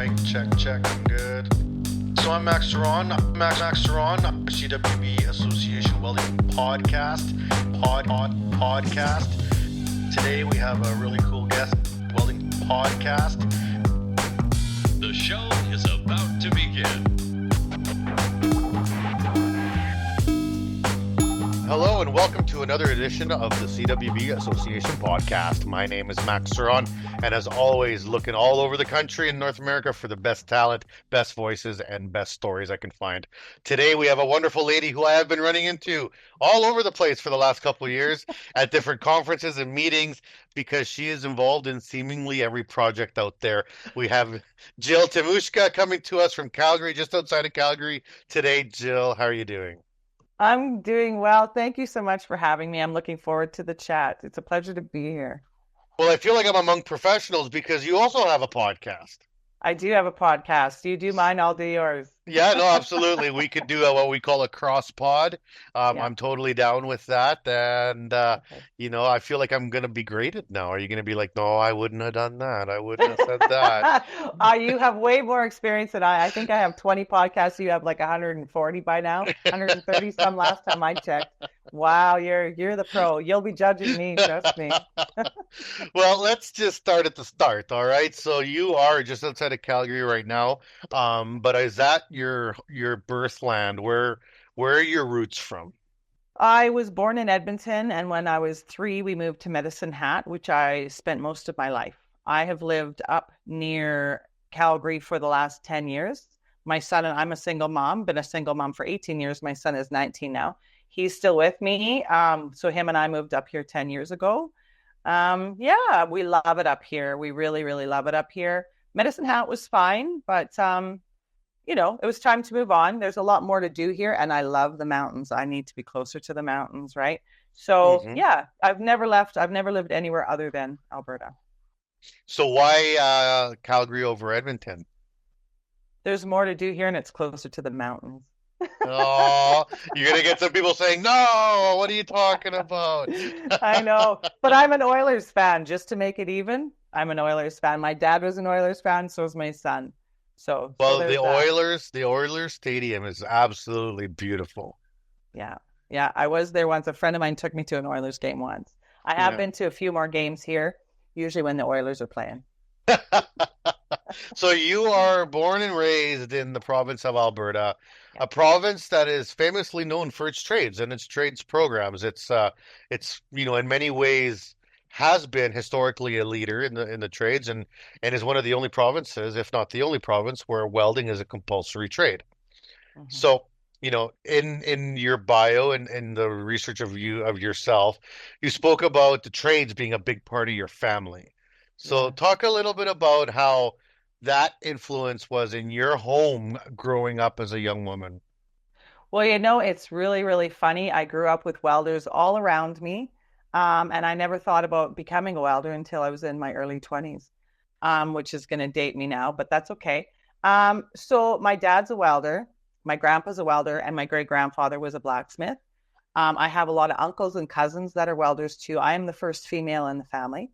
Mic check, good. So I'm Max Ceron, CWB Association Welding podcast. Today we have a really cool guest, Welding podcast. The show is about to begin. Hello and welcome to another edition of the CWB Association podcast. My name is Max Ceron, and as always, looking all over the country in North America for the best talent, best voices, and best stories I can find. Today we have a wonderful lady who I have been running into all over the place for the last couple of years at different conferences and meetings because she is involved in seemingly every project out there. We have Jill Timushka coming to us from Calgary, just outside of Calgary today. Jill, how are you doing? I'm doing well. Thank you so much for having me. I'm looking forward to the chat. It's a pleasure to be here. Well, I feel like I'm among professionals because you also have a podcast. I do have a podcast. Do you do mine? I'll do yours. Yeah, no, absolutely. We could do what we call a cross pod. I'm totally down with that. And, I feel like I'm going to be graded now. Are you going to be like, no, I wouldn't have done that. I wouldn't have said that. You have way more experience than I. I think I have 20 podcasts. You have like 140 by now, 130 some last time I checked. Wow, you're the pro. You'll be judging me, trust me. Well, let's just start at the start, all right? So you are just outside of Calgary right now, but is that your birthland? Where are your roots from? I was born in Edmonton, and when I was 3, we moved to Medicine Hat, which I spent most of my life. I have lived up near Calgary for the last 10 years. My son and I'm a single mom, been a single mom for 18 years. My son is 19 now. He's still with me. So him and I moved up here 10 years ago. We love it up here. We really, really love it up here. Medicine Hat was fine, but it was time to move on. There's a lot more to do here, and I love the mountains. I need to be closer to the mountains, right? So, I've never left. I've never lived anywhere other than Alberta. So why Calgary over Edmonton? There's more to do here, and it's closer to the mountains. Oh, you're going to get some people saying, no, what are you talking about? I know, but I'm an Oilers fan, just to make it even. I'm an Oilers fan. My dad was an Oilers fan, so was my son. The Oilers Stadium is absolutely beautiful. Yeah. I was there once. A friend of mine took me to an Oilers game once. I have been to a few more games here, usually when the Oilers are playing. So you are born and raised in the province of Alberta, a province that is famously known for its trades and its trades programs. It's in many ways has been historically a leader in the trades and is one of the only provinces, if not the only province, where welding is a compulsory trade. Mm-hmm. So, in your bio and in the research of yourself, you spoke about the trades being a big part of your family. So talk a little bit about how that influence was in your home growing up as a young woman. Well, it's really, really funny. I grew up with welders all around me. And I never thought about becoming a welder until I was in my early 20s, which is going to date me now, but that's okay. So my dad's a welder, my grandpa's a welder, and my great-grandfather was a blacksmith. I have a lot of uncles and cousins that are welders too. I am the first female in the family.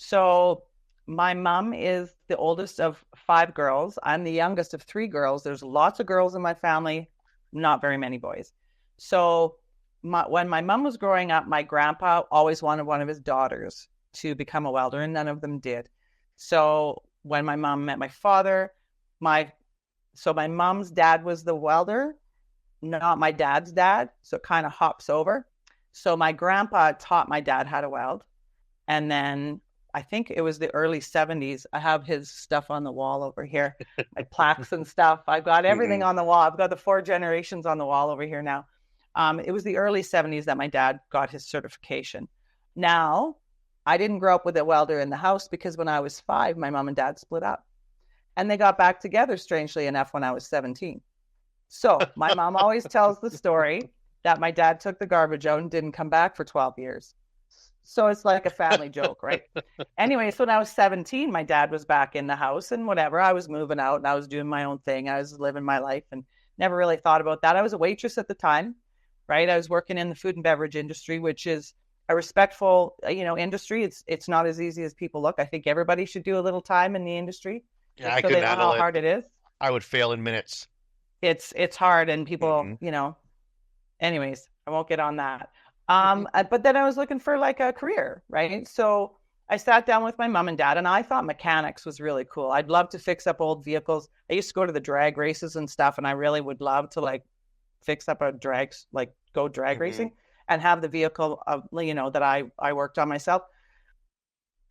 So my mom is the oldest of 5 girls. I'm the youngest of 3 girls. There's lots of girls in my family, not very many boys. So when my mom was growing up, my grandpa always wanted one of his daughters to become a welder, and none of them did. So when my mom met my father, my mom's dad was the welder, not my dad's dad. So it kind of hops over. So my grandpa taught my dad how to weld. And then I think it was the early 70s. I have his stuff on the wall over here, my plaques and stuff. I've got everything on the wall. I've got the 4 generations on the wall over here now. It was the early 70s that my dad got his certification. Now, I didn't grow up with a welder in the house because when I was 5, my mom and dad split up. And they got back together, strangely enough, when I was 17. So my mom always tells the story that my dad took the garbage out and didn't come back for 12 years. So it's like a family joke, right? Anyway, so when I was 17, my dad was back in the house and whatever. I was moving out and I was doing my own thing. I was living my life and never really thought about that. I was a waitress at the time. Right. I was working in the food and beverage industry, which is a respectful, industry. It's not as easy as people look. I think everybody should do a little time in the industry. Yeah, just I so they couldn't know handle how it. hard it is. I would fail in minutes. It's hard, and people, Hmm. anyways, I won't get on that. But then I was looking for like a career, right? So I sat down with my mom and dad, and I thought mechanics was really cool. I'd love to fix up old vehicles. I used to go to the drag races and stuff, and I really would love to like fix up a drag, like go drag Hmm. racing and have the vehicle that I worked on myself.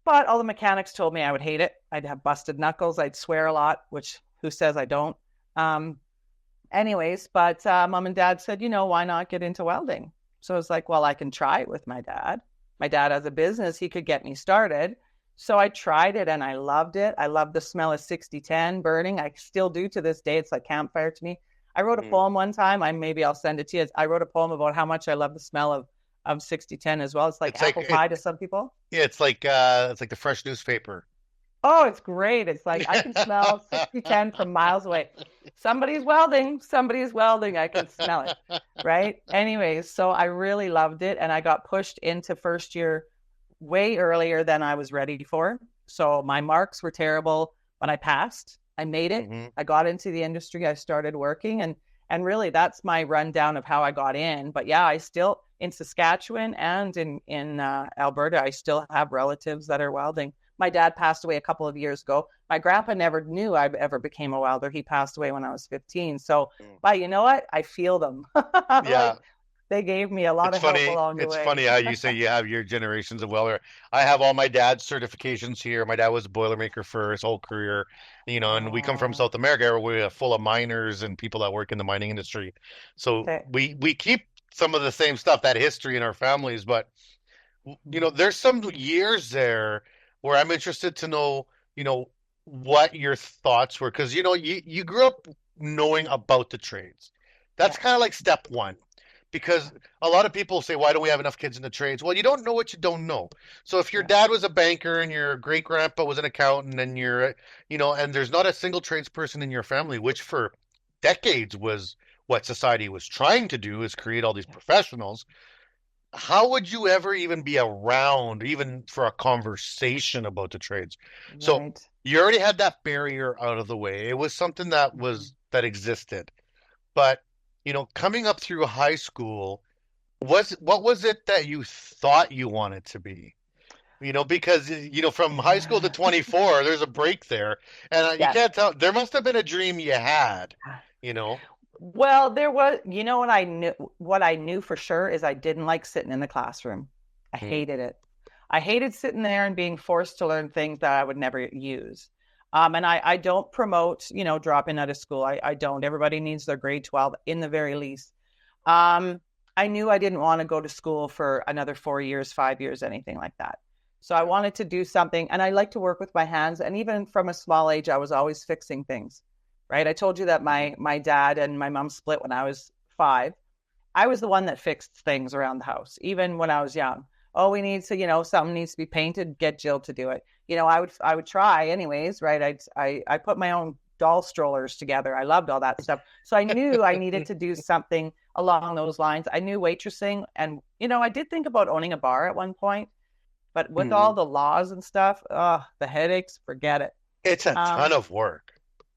But all the mechanics told me I would hate it. I'd have busted knuckles. I'd swear a lot, which who says I don't? Um, anyways, but mom and dad said, why not get into welding? So I was like, well, I can try it with my dad. My dad has a business, he could get me started. So I tried it and I loved it. I love the smell of 6010 burning. I still do to this day. It's like campfire to me. I wrote a Hmm. poem one time. Maybe I'll send it to you. I wrote a poem about how much I love the smell of 6010 as well. It's like It's like apple pie to some people. yeah, it's like the fresh newspaper. Oh, it's great. It's like I can smell 6010 from miles away. Somebody's welding. Somebody's welding. I can smell it. Right. Anyways, so I really loved it. And I got pushed into first year way earlier than I was ready for. So my marks were terrible, but I passed. I made it. Hmm. I got into the industry. I started working, and really that's my rundown of how I got in. But yeah, I still in Saskatchewan and in Alberta, I still have relatives that are welding. My dad passed away a couple of years ago. My grandpa never knew I ever became a welder. He passed away when I was 15. So, but you know what? I feel them. Yeah, Like they gave me a lot it's of help funny. along the It's way. funny how you say you have your generations of welder. I have all my dad's certifications here. My dad was a boilermaker for his whole career, and we come from Oh, South America where we're full of miners and people that work in the mining industry. So okay. we keep some of the same stuff, that history in our families, but there's some years there where I'm interested to know, what your thoughts were, because you grew up knowing about the trades. That's Yeah, kind of like step one, because a lot of people say, why don't we have enough kids in the trades? Well, you don't know what you don't know. So if your yeah, dad was a banker and your great grandpa was an accountant and and there's not a single tradesperson in your family, which for decades was what society was trying to do, is create all these yeah. professionals. How would you ever even be around, even for a conversation about the trades? So Right. you already had that barrier out of the way. It was something Mhm. that existed. But, coming up through high school, what was it that you thought you wanted to be? Because from high school to Yeah. 24, there's a break there, and you Yes. can't tell. There must have been a dream you had, you know. Well, there was, what I knew for sure is I didn't like sitting in the classroom. I Hmm. hated it. I hated sitting there and being forced to learn things that I would never use. And I don't promote, dropping out of school. I don't. Everybody needs their grade 12 in the very least. Um, I knew I didn't want to go to school for another 4 years, 5 years, anything like that. So I wanted to do something, and I like to work with my hands. And even from a small age, I was always fixing things, right? I told you that Hmm. my dad and my mom split when I was 5. I was the one that fixed things around the house, even when I was young. Oh, we need to, something needs to be painted. Get Jill to do it. I would try anyways, right? I put my own doll strollers together. I loved all that stuff. So I knew I needed to do something along those lines. I knew waitressing, and I did think about owning a bar at one point, but with Hmm. all the laws and stuff, the headaches, forget it. It's a ton Um, of work.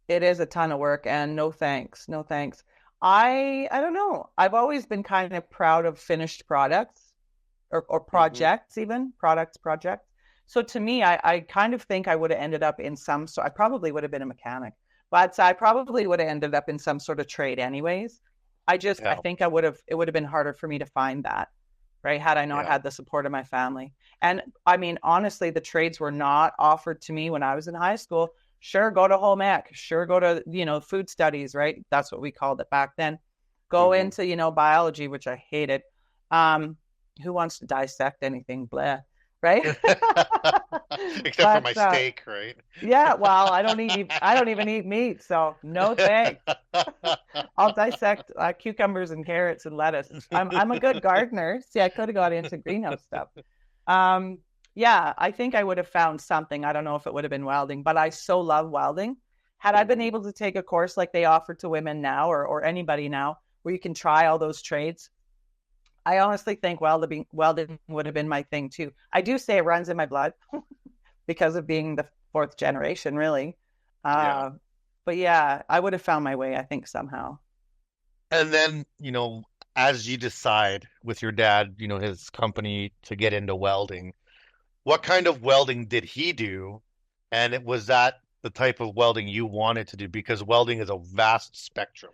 it is a ton of work, and no thanks, no thanks. I don't know. I've always been kind of proud of finished products or Hmm. projects, even projects. So to me, I kind of think I would have ended up in some sort. I probably would have been a mechanic, but I probably would have ended up in some sort of trade anyways. I Yeah, think it would have been harder for me to find that, right? Had I not yeah. had the support of my family. And I mean, honestly, the trades were not offered to me when I was in high school. Sure, go to home ec. Sure, go to, food studies, right? That's what we called it back then. Go Hmm. into, biology, which I hated. Um, who wants to dissect anything? Blah, right? Except for But my steak, right? yeah, well, I don't even eat meat, so no thanks. I'll dissect cucumbers and carrots and lettuce. I'm a good gardener. See, I could have got into greenhouse stuff. Um, yeah, I think I would have found something. I don't know if it would have been welding, but I so love welding. Had I been Hmm. able to take a course like they offer to women now, or anybody now, where you can try all those trades, I honestly think welding would have been my thing too. I do say it runs in my blood because of being the fourth generation, really. Yeah. Uh, but yeah, I would have found my way, I think, somehow. And then, as you decide with your dad, his company to get into welding, what kind of welding did he do? And was that the type of welding you wanted to do? Because welding is a vast spectrum.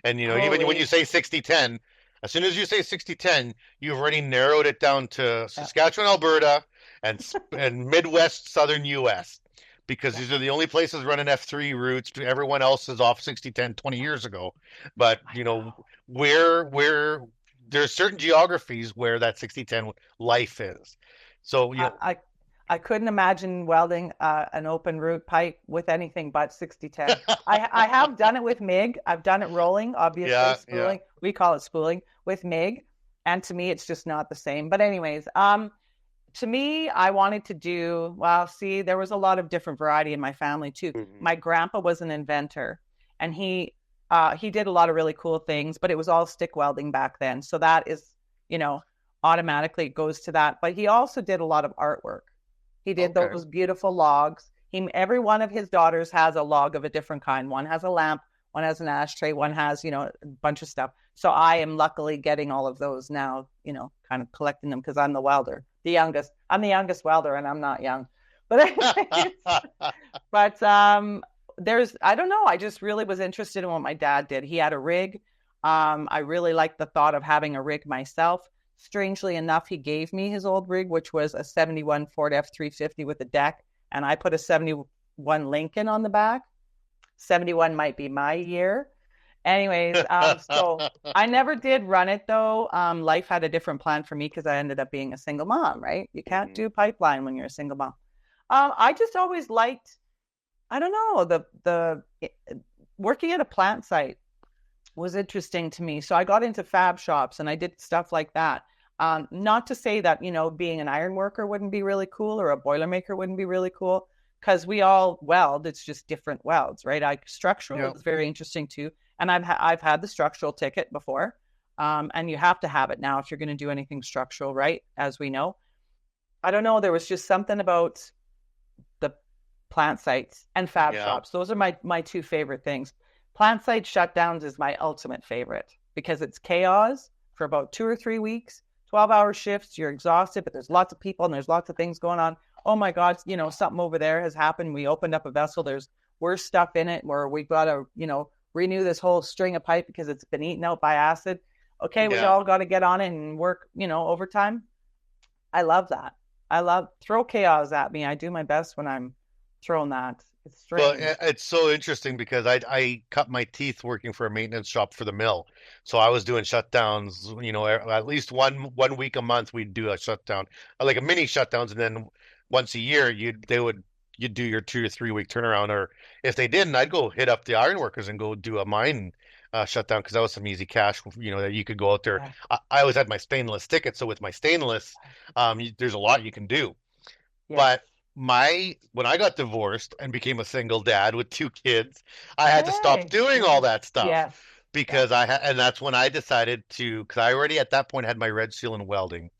And, even when you Totally. say 60-10, as soon as you say 60-10, you've already narrowed it down to Yeah. Saskatchewan, Alberta, and Midwest, Southern US, because Yeah. these are the only places running F3 routes. Everyone else is off 60-10 20 years ago. But, I know. where there's certain geographies where that 60-10 life is. So, I, I I couldn't imagine welding an open root pipe with anything but 6010. I have done it with MIG. I've done it rolling, obviously, yeah, yeah. spooling. We call it spooling with MIG. And to me, it's just not the same. But anyways, to me, I wanted to do, well, see, there was a lot of different variety in my family too. Mhm. My grandpa was an inventor and he did a lot of really cool things, but it was all stick welding back then. So that is, you know, automatically goes to that. But he also did a lot of artwork. He did Okay. those beautiful logs. Every one of his daughters has a log of a different kind. One has a lamp, one has an ashtray, one has, a bunch of stuff. So I am luckily getting all of those now, kind of collecting them because I'm the welder, the youngest. I'm the youngest welder and I'm not young. But anyways, but I don't know, I just really was interested in what my dad did. He had a rig. I really liked the thought of having a rig myself. Strangely enough, he gave me his old rig, which was a 71 Ford F350 with a deck, and I put a 71 Lincoln on the back. 71 might be my year. Anyways, so I never did run it though. Life had a different plan for me because I ended up being a single mom, right? You can't Mhm. do pipeline when you're a single mom. I just always liked, I don't know, the working at a plant site was interesting to me. So I got into fab shops and I did stuff like that. Not to say that, being an iron worker wouldn't be really cool or a boilermaker wouldn't be really cool because we all weld. It's just different welds, right? Structural Yeah. is very interesting too. And I've had the structural ticket before. And you have to have it now if you're going to do anything structural, right? As we know. I don't know. There was just something about the plant sites and fab Yeah. shops. Those are my two favorite things. Plant site shutdowns is my ultimate favorite because it's chaos for about 2 or 3 weeks, 12-hour shifts. You're exhausted, but there's lots of people and there's lots of things going on. Oh my God, something over there has happened. We opened up a vessel. There's worse stuff in it where we've got to, renew this whole string of pipe because it's been eaten out by acid. Okay, we Yeah. all got to get on it and work, overtime. I love that. I love throw chaos at me. I do my best when I'm throwing that. It's Well, strange. it's so interesting because I cut my teeth working for a maintenance shop for the mill. So I was doing shutdowns, at least one week a month we'd do a shutdown, like a mini shutdowns, and then once a year you'd do your 2 or 3 week turnaround, or if they didn't, I'd go hit up the ironworkers and go do a mine shutdown because that was some easy cash, that you could go out there. Yeah. I always had my stainless ticket, so with my stainless, there's a lot you can do. Yes. But when I got divorced and became a single dad with 2 kids, I had to stop Hey. doing all Yeah. that stuff Yes. because Yes. and that's when I decided because I already at that point had my red seal in welding,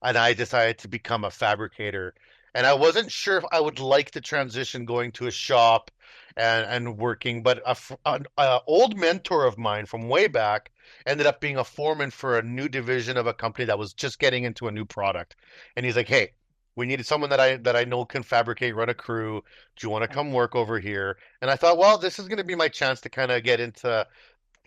and I decided to become a fabricator. And I wasn't sure if I would like the transition going to a shop and working, but an old mentor of mine from way back ended up being a foreman for a new division of a company that was just getting into a new product. And he's like, "Hey, we needed someone that I know can fabricate, run a crew. Do you want to Yeah. come work over here?" And I thought, well, this is going to be my chance to kind of get into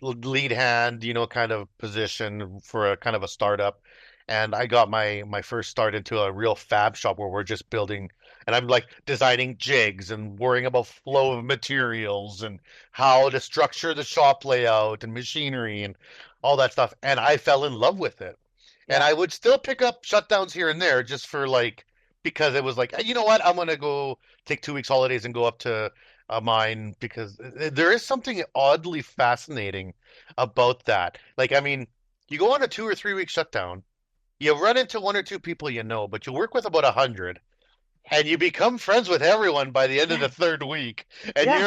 lead hand, kind of position for a kind of a startup. And I got my first start into a real fab shop where we're just building, and I'm like designing jigs and worrying about flow of materials and how to structure the shop layout and machinery and all that stuff. And I fell in love with it. And Yeah. I would still pick up shutdowns here and there just for like, because it was like, "Hey, you know what? I'm gonna go take 2 weeks holidays and go up to mine," because there is something oddly fascinating about that. Like, I mean, you go on a 2 or 3 week shutdown, you run into one or two people but you work with about 100, and you become friends with everyone by the end of the Yes. third week, and Yeah.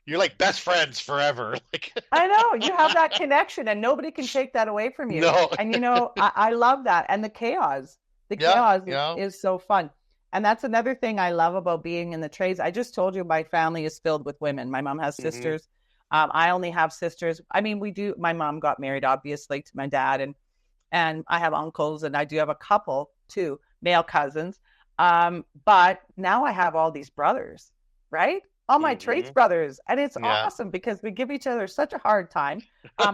you're like best friends forever. Like, I know you have that connection and nobody can take that away from you. no, And I love that. And the chaos yeah, is, yeah, is so fun. And that's another thing I love about being in the trades. I just told you my family is filled with women. My mom has Hmm. sisters. I only have sisters. I mean, we do. My mom got married, obviously, to my dad, and I have uncles, and I do have a couple too, male cousins. But now I have all these brothers, right? All my trades Hmm. brothers, and it's Yeah. awesome because we give each other such a hard time.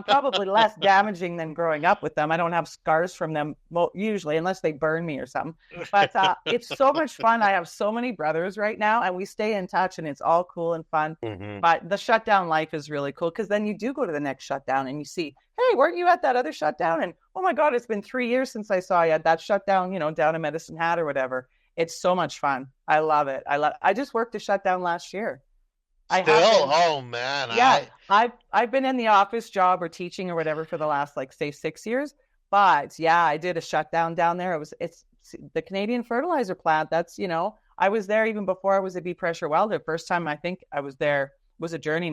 Probably less damaging than growing up with them. I don't have scars from them usually, unless they burn me or something. But it's so much fun. I have so many brothers right now, and we stay in touch, and it's all cool and fun. Hmm. But the shutdown life is really cool because then you do go to the next shutdown and you see, hey, weren't you at that other shutdown? And oh my God, it's been 3 years since I saw you at that shutdown, down in Medicine Hat or whatever. It's so much fun. I love it. I just worked a shutdown last year. I have Still, been. oh man, Yeah, I've been in the office job or teaching or whatever for the last like say 6 years. But yeah, I did a shutdown down there. It's the Canadian fertilizer plant. I was there even before I was a B pressure welder. First time I think I was there was a journey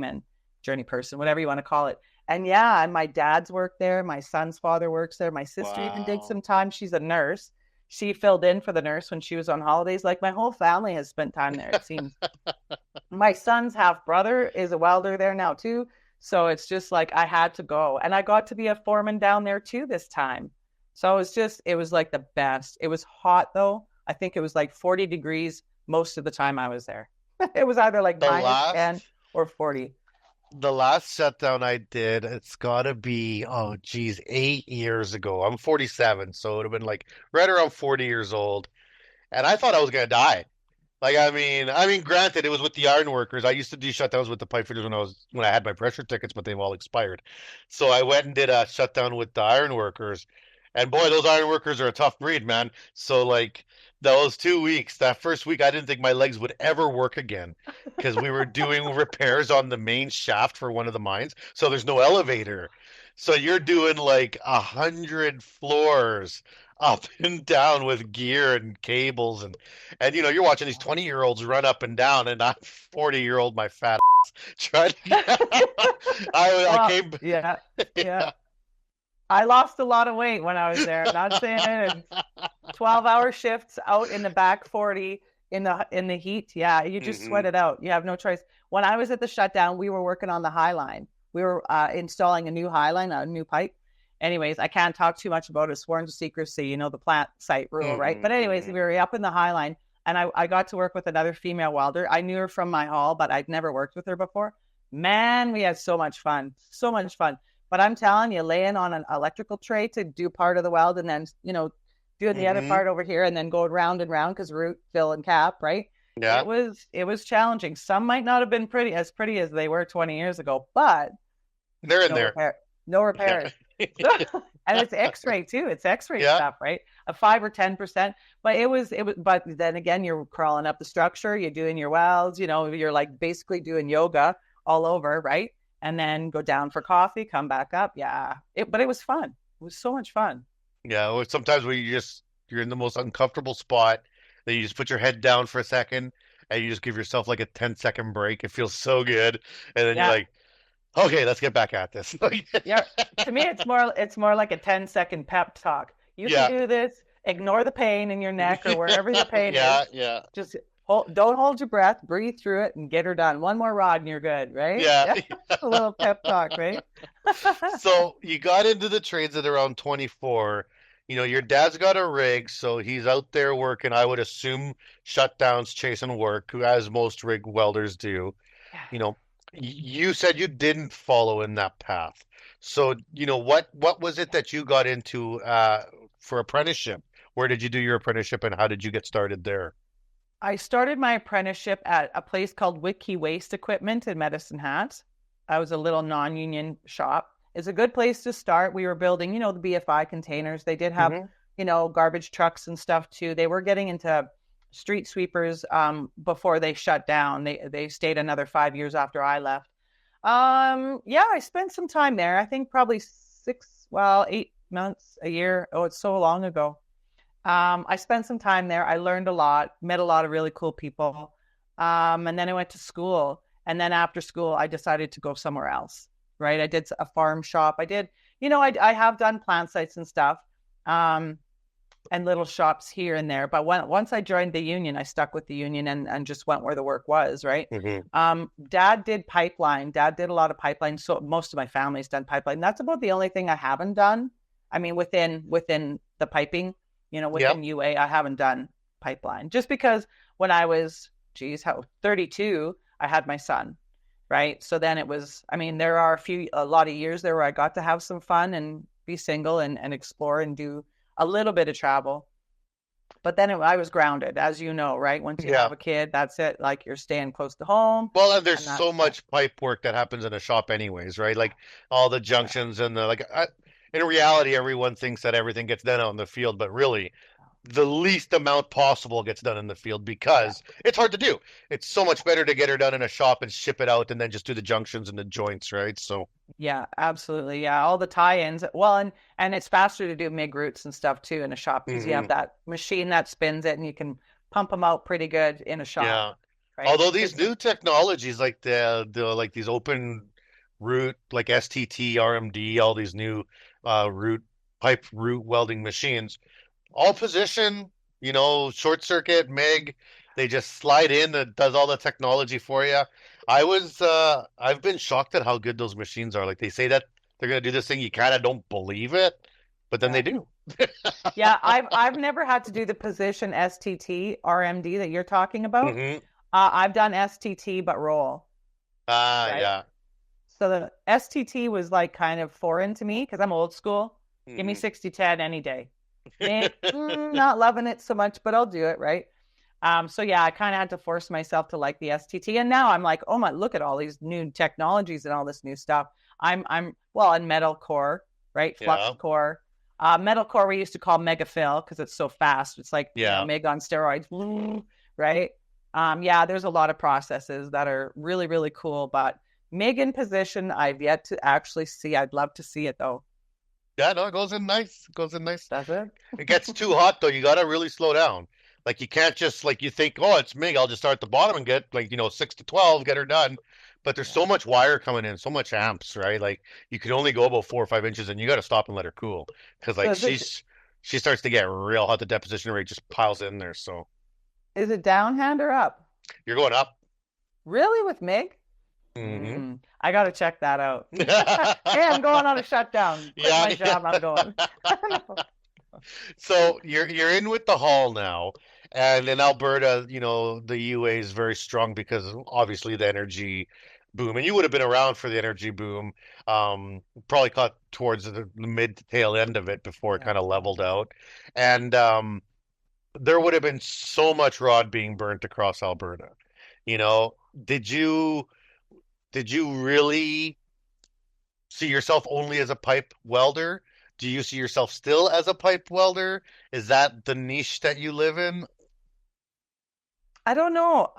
person, whatever you want to call it. And yeah, and my dad's worked there. My son's father works there. My sister even did wow. some time. She's a nurse. She filled in for the nurse when she was on holidays. Like my whole family has spent time there, it seems. My son's half brother is a welder there now too. So it's just like I had to go. And I got to be a foreman down there too this time. So it was like the best. It was hot though. I think it was like 40 degrees most of the time I was there. It was either like The minus 10 last or 40. the last shutdown I did, it's gotta be, oh geez, 8 years ago. I'm 47, so it would have been like right around 40 years old. And I thought I was gonna die. Like I mean, granted, it was with the ironworkers. I used to do shutdowns with the pipe fitters when I had my pressure tickets, but they've all expired. So I went and did a shutdown with the ironworkers, and boy, those ironworkers are a tough breed, man. So like those 2 weeks, that first week, I didn't think my legs would ever work again because we were doing repairs on the main shaft for one of the mines. So there's no elevator. So you're doing like 100 floors up and down with gear and cables and you're watching these 20-year-olds run up and down, and I'm 40-year-old, my fat trying to I Well, came. yeah, yeah. I lost a lot of weight when I was there. I'm not saying it. And 12-hour shifts out in the back 40 in the heat. Yeah, you just Hmm. sweat it out. You have no choice. When I was at the shutdown, we were working on the high line. We were installing a new high line, a new pipe. Anyways, I can't talk too much about it. Sworn to secrecy, the plant site rule, right? Hmm. But anyways, we Hmm. were up in the high line, and I got to work with another female welder. I knew her from my hall, but I'd never worked with her before. Man, we had so much fun, so much fun. But I'm telling you, laying on an electrical tray to do part of the weld and then, doing the other Hmm. part over here and then going round and round because root, fill, and cap, right? Yeah, It was challenging. Some might not have been pretty as they were 20 years ago, but they're in no there. repair, no Yeah. repairs. And it's X-ray too. It's X-ray Yeah. stuff, right? A 5 or 10%. But it was. But then again, you're crawling up the structure. You're doing your welds. You're like basically doing yoga all over, right? And then go down for coffee, come back up. Yeah. But it was fun. It was so much fun. Yeah. Or sometimes when you're in the most uncomfortable spot, then you just put your head down for a second and you just give yourself like a 10-second break. It feels so good, and then you're Yeah. like, okay, let's get back at this. Yeah. To me, it's more like a 10-second pep talk. You can Yeah. do this. Ignore the pain in your neck or wherever the pain Yeah. is. Yeah. Just don't hold your breath, breathe through it, and get her done. One more rod and you're good, right? Yeah. Yeah, a little pep talk, right? So you got into the trades at around 24. Your dad's got a rig, so he's out there working. I would assume shutdowns, chasing work, as most rig welders do. You know, you said you didn't follow in that path. So, what was it that you got into for apprenticeship? Where did you do your apprenticeship and how did you get started there? I started my apprenticeship at a place called Whitkey Waste Equipment in Medicine Hat. I was a little non-union shop. It's a good place to start. We were building, the BFI containers. They did have, Hmm. garbage trucks and stuff too. They were getting into street sweepers before they shut down. They stayed another 5 years after I left. Yeah, I spent some time there. I think probably 8 months, a year. Oh, it's so long ago. I spent some time there. I learned a lot, met a lot of really cool people. And then I went to school. And then after school, I decided to go somewhere else, right? I did a farm shop. I did, I have done plant sites and stuff. Um, and little shops here and there. But once I joined the union, I stuck with the union and just went where the work was, right? Dad did pipeline. Dad did a lot of pipeline. So most of my family's done pipeline. That's about the only thing I haven't done. I mean, within the piping, within UA, I haven't done pipeline. Just because when I was, 32, I had my son, right? So then it was, I mean, there are a lot of years there where I got to have some fun and be single and explore and do a little bit of travel. But then I was grounded, as you know, right? Once you have a kid, that's it. Like you're staying close to home. Well, and there's so much pipe work that happens in a shop anyways, right? Like all the junctions and in reality, everyone thinks that everything gets done out in the field, but really the least amount possible gets done in the field because it's hard to do. It's so much better to get her done in a shop and ship it out and then just do the junctions and the joints, right? So yeah, absolutely. Yeah, all the tie-ins. Well, and it's faster to do MIG roots and stuff too in a shop because you have that machine that spins it and you can pump them out pretty good in a shop. Yeah. Right? Although these new technologies like the like these open root like STT, RMD, all these new pipe root welding machines, all position, short circuit, MIG, they just slide in and does all the technology for you. I've been shocked at how good those machines are. Like they say that they're going to do this thing, you kind of don't believe it, but then they do. Yeah, I've never had to do the position STT, RMD that you're talking about. I've done STT, but roll. Right? Yeah. So the STT was like kind of foreign to me because I'm old school. Give me 60-10 any day. Not loving it so much, but I'll do it, right? So yeah, I kind of had to force myself to like the STT, and now I'm like, oh my, look at all these new technologies and all this new stuff. I'm well in metal core, right? Flux core, metal core we used to call mega fill because it's so fast. It's like MIG on steroids, right? Yeah, there's a lot of processes that are really really cool, but MIG in position, I've yet to actually see. I'd love to see it though. Yeah, no, it goes in nice. That's it. It gets too hot though. You got to really slow down. Like you can't just you think, oh, it's MIG. I'll just start at the bottom and get 6 to 12, get her done. But there's so much wire coming in, so much amps, right? Like you can only go about 4 or 5 inches, and you got to stop and let her cool because she starts to get real hot. The deposition rate just piles in there. So is it downhand or up? You're going up. Really, with MIG? I got to check that out. Hey, I'm going on a shutdown. Quit my job, I'm going. So you're in with the Hall now, and in Alberta, the UA is very strong because obviously the energy boom, and you would have been around for the energy boom. Probably caught towards the mid to tail end of it before it kind of leveled out, and there would have been so much rod being burnt across Alberta. Did you really see yourself only as a pipe welder? Do you see yourself still as a pipe welder? Is that the niche that you live in? I don't know.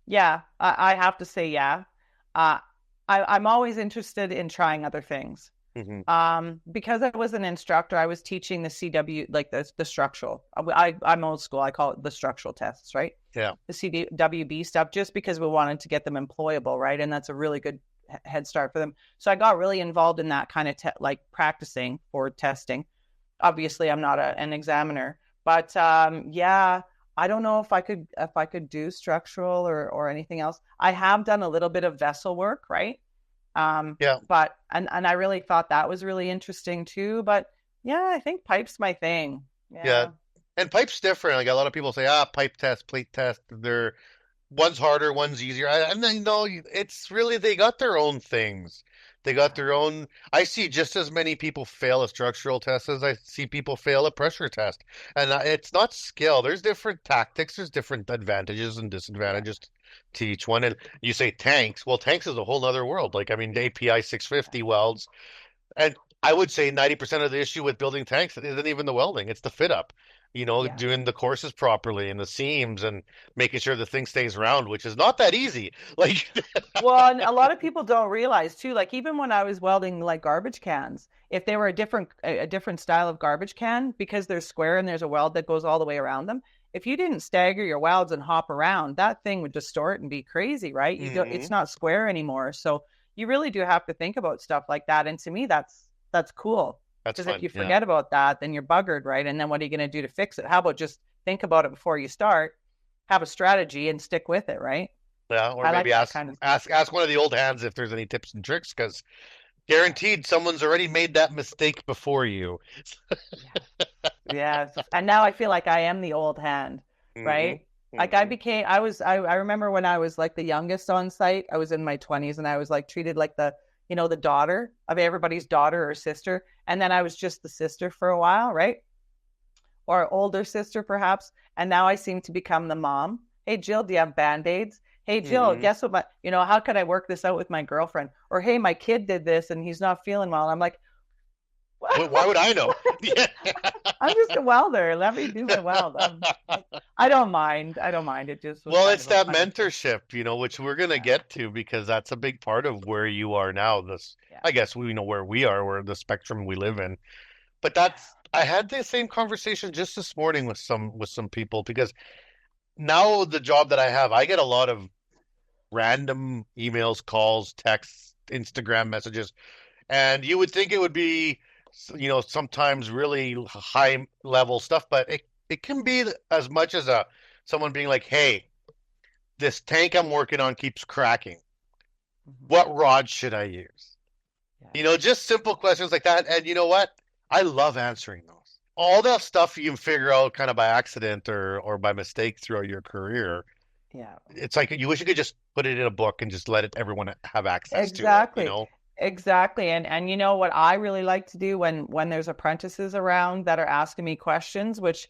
Yeah, I have to say, yeah. I'm always interested in trying other things. Because I was an instructor, I was teaching the CW, like the structural. I'm old school. I call it the structural tests, right? Yeah. The CWB stuff, just because we wanted to get them employable, right? And that's a really good head start for them. So I got really involved in that kind of practicing for testing. Obviously, I'm not an examiner, but yeah, I don't know if I could do structural or anything else. I have done a little bit of vessel work, right? But and I really thought that was really interesting too. But yeah, I think pipe's my thing. Yeah. And pipe's different. Like a lot of people say, pipe test, plate test, one's harder, one's easier. And then it's really they got their own things. They got their own. I see just as many people fail a structural test as I see people fail a pressure test. And it's not skill. There's different tactics. There's different advantages and disadvantages to each one. And you say tanks. Well, tanks is a whole other world. Like, I mean, the API 650 welds. And I would say 90% of the issue with building tanks isn't even the welding. It's the fit up. Doing the courses properly and the seams and making sure the thing stays round, which is not that easy. Like, well, and a lot of people don't realize too, like even when I was welding like garbage cans, if they were a different style of garbage can, because they're square and there's a weld that goes all the way around them, if you didn't stagger your welds and hop around, that thing would distort and be crazy, right? It's not square anymore. So you really do have to think about stuff like that. And to me, that's cool. That's Because if fun. you Yeah. forget about that, then you're buggered, right? And then what are you going to do to fix it? How about just think about it before you start, have a strategy, and stick with it, right? Yeah. Or I like maybe that ask kind of stuff. ask ask one of the old hands if there's any tips and tricks, because guaranteed someone's already made that mistake before you. Yeah. Yeah. And now I feel like I am the old hand, Hmm. right? Like Hmm. I remember when I was like the youngest on site, I was in my 20s and I was like treated like the daughter of everybody's daughter or sister. And then I was just the sister for a while, right? Or older sister perhaps. And now I seem to become the mom. Hey, Jill, do you have band-aids? Hey, Jill, Hmm. guess what? How could I work this out with my girlfriend? Or, hey, my kid did this and he's not feeling well. I'm like, Why would I know? Yeah. I'm just a welder. Let me do my weld. I don't mind. I don't mind. It just was Well, kind it's of a that funny thing. mentorship, which we're gonna Yeah. get to, because that's a big part of where you are now. Yeah. I guess we know where we are, where the spectrum we live in. But Yeah. I had the same conversation just this morning with some people, because now the job that I have, I get a lot of random emails, calls, texts, Instagram messages, and you would think it would be, sometimes really high level stuff, but it can be as much as someone being like, "Hey, this tank I'm working on keeps cracking. Mhm. What rod should I use?" Yeah. Just simple questions like that. And you know what? I love answering those. All that stuff you can figure out kind of by accident or by mistake throughout your career. Yeah. It's like you wish you could just put it in a book and just let everyone have access to it, you Exactly. know? Exactly. And you know what I really like to do when there's apprentices around that are asking me questions, which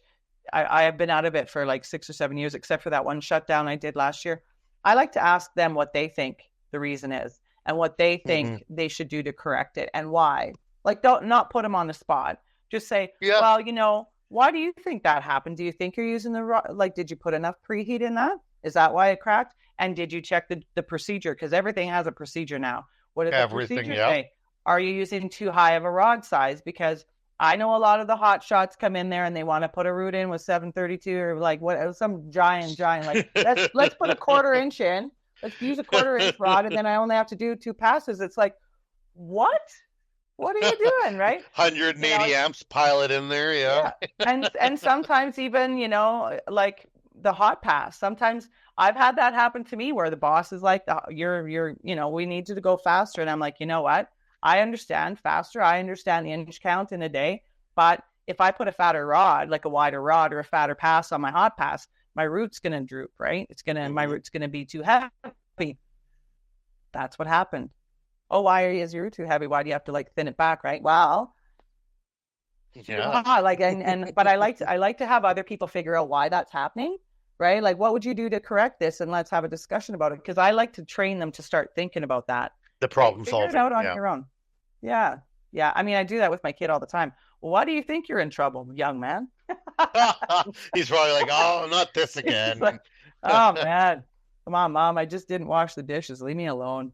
I have been out of it for like 6 or 7 years, except for that one shutdown I did last year. I like to ask them what they think the reason is and what they Hmm. think they should do to correct it and why. Like, don't not put them on the spot. Just say, Yeah, well, why do you think that happened? Do you think you're using like, did you put enough preheat in that? Is that why it cracked? And did you check the procedure? Because everything has a procedure now. What did the everything. procedure Yeah. say? Are you using too high of a rod size? Because I know a lot of the hot shots come in there and they want to put a root in with 732 or like what some giant like let's put a quarter inch in. Let's use a quarter inch rod and then I only have to do 2 passes. It's like, what? What are you doing, right? 180 It's amps, pile it in there. Yeah. yeah. And sometimes even, like the hot pass. Sometimes I've had that happen to me where the boss is like, we need you to go faster. And I'm like, you know what? I understand faster. I understand the inch count in a day. But if I put a fatter rod, like a wider rod or a fatter pass on my hot pass, my root's gonna droop, right? My Hmm. root's gonna be too heavy. That's what happened. Oh, why is your root too heavy? Why do you have to like thin it back, right? Well, too Yeah. hot. Like and but I like to have other people figure out why that's happening, right? Like what would you do to correct this? And let's have a discussion about it. Because I like to train them to start thinking about that. The Right? problem Figure it solving. out on Yeah. your own. Yeah. Yeah. I mean, I do that with my kid all the time. Well, why do you think you're in trouble, young man? He's probably like, "Oh, not this It's again." like, oh man. Come on, mom. I just didn't wash the dishes. Leave me alone.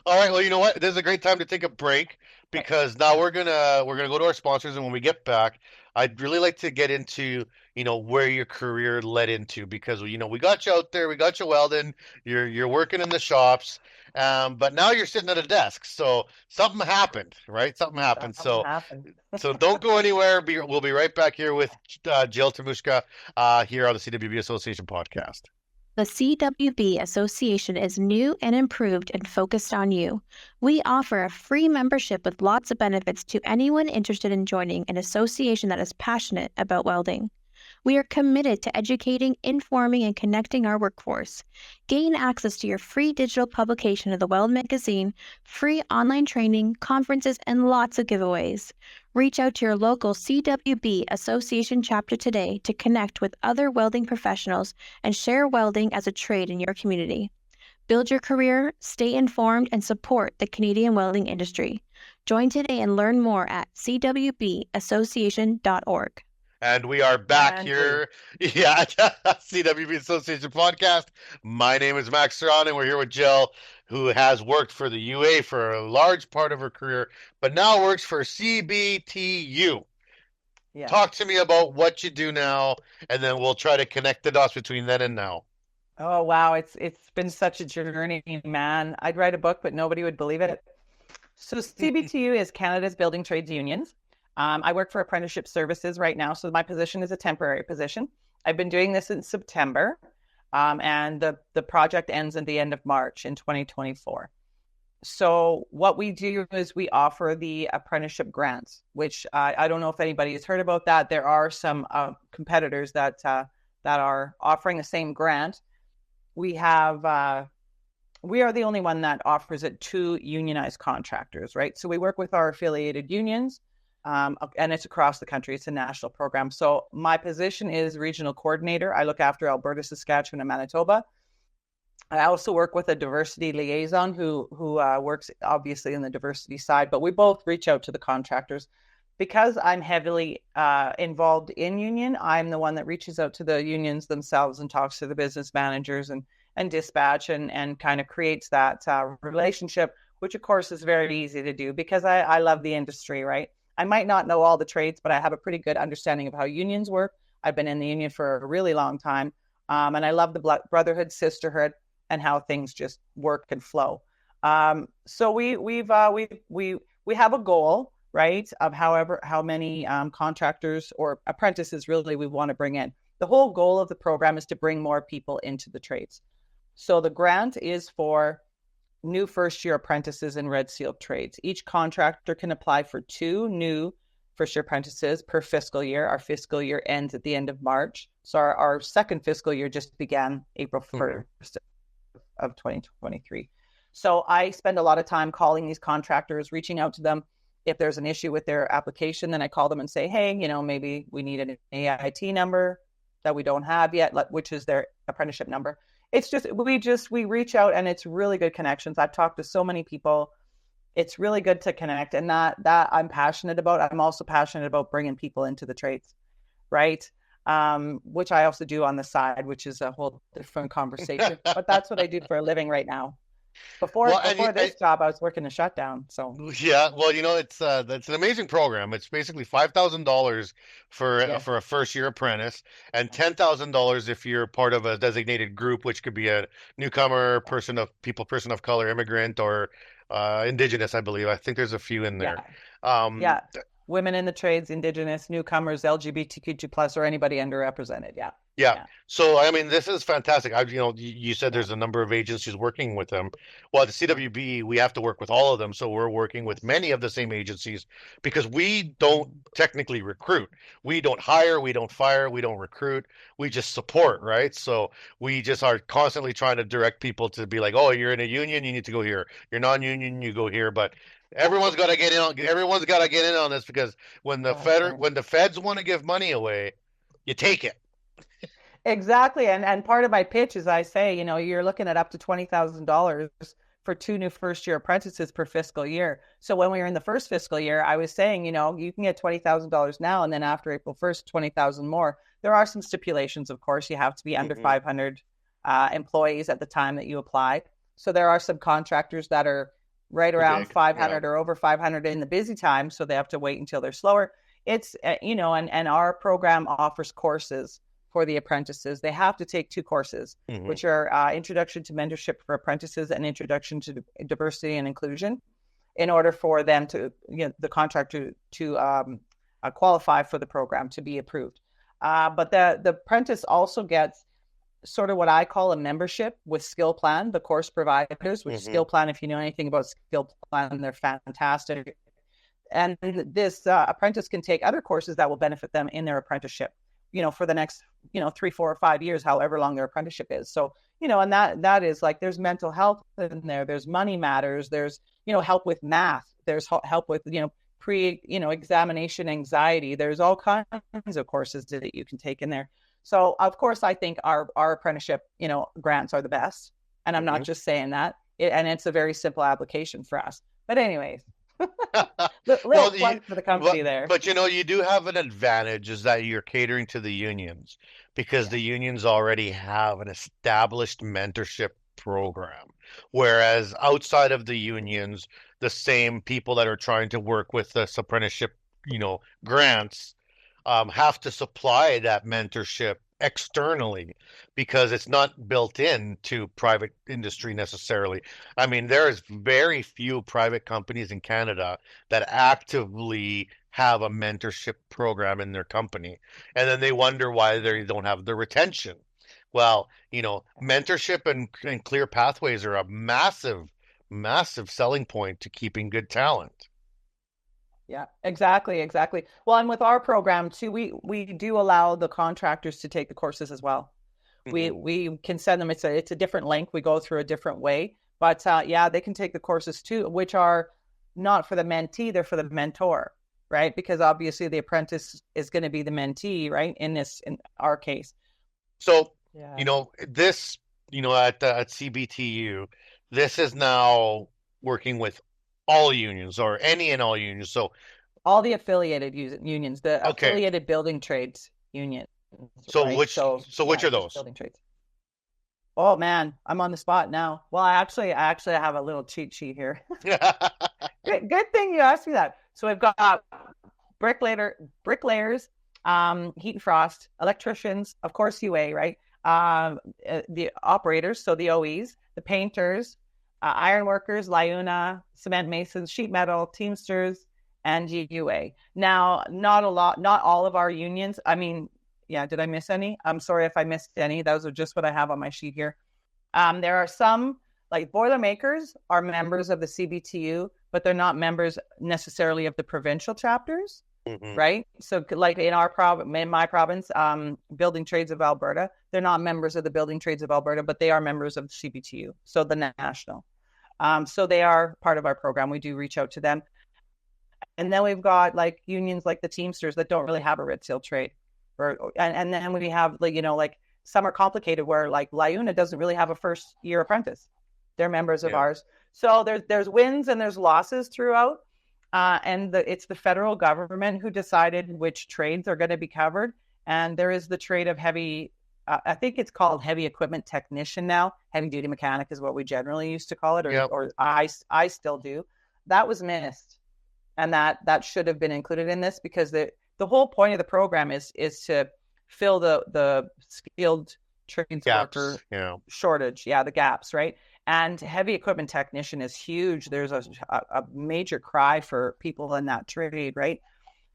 All right, well, you know what? This is a great time to take a break, because now we're gonna go to our sponsors, and when we get back, I'd really like to get into, where your career led into, because we got you out there, we got you welding, you're working in the shops, but now you're sitting at a desk. So something happened, right? Something happened. Something So happened. so don't go anywhere. We'll be right back here with Jill Timushka here on the CWB Association podcast. The CWB Association is new and improved and focused on you. We offer a free membership with lots of benefits to anyone interested in joining an association that is passionate about welding. We are committed to educating, informing, and connecting our workforce. Gain access to your free digital publication of the Weld magazine, free online training, conferences, and lots of giveaways. Reach out to your local CWB Association chapter today to connect with other welding professionals and share welding as a trade in your community. Build your career, stay informed, and support the Canadian welding industry. Join today and learn more at cwbassociation.org. And we are back And we here, yeah, CWB Association podcast. My name is Max Ceron, and we're here with Jill, who has worked for the UA for a large part of her career, but now works for CBTU. yes. Talk to me about what you do now, and then we'll try to connect the dots between then and now. Oh wow, it's been such a journey, man. I'd write a book, but nobody would believe it. So CBTU is Canada's Building Trades Unions. I work for Apprenticeship Services right now, so my position is a temporary position. I've been doing this since September, and the project ends at the end of March in 2024. So what we do is we offer the apprenticeship grants, which I don't know if anybody has heard about that. There are some competitors that are offering the same grant. We are the only one that offers it to unionized contractors, right? So we work with our affiliated unions, and it's across the country. It's a national program. So my position is regional coordinator. I look after Alberta, Saskatchewan, and Manitoba. I also work with a diversity liaison who works obviously in the diversity side, but we both reach out to the contractors. Because I'm heavily involved in union, I'm the one that reaches out to the unions themselves and talks to the business managers and dispatch and kind of creates that relationship, which of course is very easy to do because I love the industry, right? I might not know all the trades, but I have a pretty good understanding of how unions work. I've been in the union for a really long time, and I love the brotherhood, sisterhood, and how things just work and flow. So we have a goal, right, of how many contractors or apprentices really we want to bring in. The whole goal of the program is to bring more people into the trades. So the grant is for new first-year apprentices in Red Seal trades. Each contractor can apply for 2 new first-year apprentices per fiscal year. Our fiscal year ends at the end of March. So our second fiscal year just began April 1st of 2023. So I spend a lot of time calling these contractors, reaching out to them. If there's an issue with their application, then I call them and say, hey, maybe we need an AIT number that we don't have yet, which is their apprenticeship number. It's just, we reach out and it's really good connections. I've talked to so many people. It's really good to connect, and that I'm passionate about. I'm also passionate about bringing people into the trades, right? Which I also do on the side, which is a whole different conversation. But that's what I do for a living right now. Before this job, I was working a shutdown. So yeah, well, it's that's an amazing program. It's basically $5,000 for a first year apprentice, and $10,000 if you're part of a designated group, which could be a newcomer, person of color, immigrant, or Indigenous, I believe. I think there's a few in there. Yeah. Women in the trades, Indigenous, newcomers, LGBTQ plus, or anybody underrepresented. Yeah. So, I mean, this is fantastic. You said there's a number of agencies working with them. Well, at the CWB, we have to work with all of them. So we're working with many of the same agencies because we don't technically recruit. We don't hire, we don't fire, we don't recruit. We just support, right? So we just are constantly trying to direct people to be like, oh, you're in a union, you need to go here. You're non-union, you go here. But everyone's got to get in on this because when the feds want to give money away, you take it. Exactly. And part of my pitch is I say, you're looking at up to $20,000 for 2 new first year apprentices per fiscal year. So when we were in the first fiscal year, I was saying, you can get $20,000 now, and then after April 1st, 20,000 more. There are some stipulations, of course. You have to be under 500 employees at the time that you apply. So there are some contractors that are right around 500 or over 500 in the busy time. So they have to wait until they're slower. It's, and our program offers courses for the apprentices. They have to take 2 courses, which are Introduction to Mentorship for Apprentices and Introduction to Diversity and Inclusion, in order for them to, the contractor to qualify for the program to be approved. But the apprentice also gets sort of what I call a membership with Skill Plan, the course providers, which Skill Plan, if you know anything about Skill Plan, they're fantastic. And this apprentice can take other courses that will benefit them in their apprenticeship, for the next, 3, 4, or 5 years, however long their apprenticeship is. So, and that is like, there's mental health in there, there's money matters, there's, help with math, there's help with, examination anxiety. There's all kinds of courses that you can take in there. So of course, I think our apprenticeship, grants are the best. And I'm not just saying that. And it's a very simple application for us. But anyways, little plug for the company there. But you do have an advantage, is that you're catering to the unions, because the unions already have an established mentorship program. Whereas outside of the unions, the same people that are trying to work with this apprenticeship, grants, have to supply that mentorship externally because it's not built in to private industry necessarily. I mean, there's very few private companies in Canada that actively have a mentorship program in their company. And then they wonder why they don't have the retention. Well, mentorship and clear pathways are a massive, massive selling point to keeping good talent. Yeah, exactly, exactly. Well, and with our program too, we do allow the contractors to take the courses as well. Mhm. We can send them. It's a different link. We go through a different way, but yeah, they can take the courses too, which are not for the mentee, they're for the mentor, right? Because obviously the apprentice is going to be the mentee, right? In our case. So, Yeah. this, at CBTU, this is now working with all unions or any and all unions. So, All the affiliated unions, the okay. affiliated building trades union, So right? which So so which yeah, are just those? building trades. Oh man, I'm on the spot now. Well, I actually have a little cheat sheet here. Good thing you asked me that. So we've got bricklayers, heat and frost, electricians, of course, UA, right? The operators, so the OEs, the painters, iron workers, Liuna, cement masons, sheet metal, teamsters, and GUA. Now, not all of our unions. I mean, yeah, did I miss any? I'm sorry if I missed any. Those are just what I have on my sheet here. There are some, like Boilermakers are members of the CBTU, but they're not members necessarily of the provincial chapters, Mhm. right? So like in my province, Building Trades of Alberta, they're not members of the Building Trades of Alberta, but they are members of the CBTU, so the national. So they are part of our program. We do reach out to them. And then we've got like unions like the Teamsters that don't really have a red seal trade. And then we have like some are complicated where like Liuna doesn't really have a first year apprentice. They're members of Yeah. ours. So there's wins and there's losses throughout. It's the federal government who decided which trades are going to be covered. And there is the trade of heavy, I think it's called heavy equipment technician now. Heavy duty mechanic is what we generally used to call it, Yep. or I still do. That was missed, and that should have been included in this because the whole point of the program is to fill the skilled trades worker Gaps. Yeah. shortage. Yeah, the gaps, right? And heavy equipment technician is huge. There's a major cry for people in that trade, right?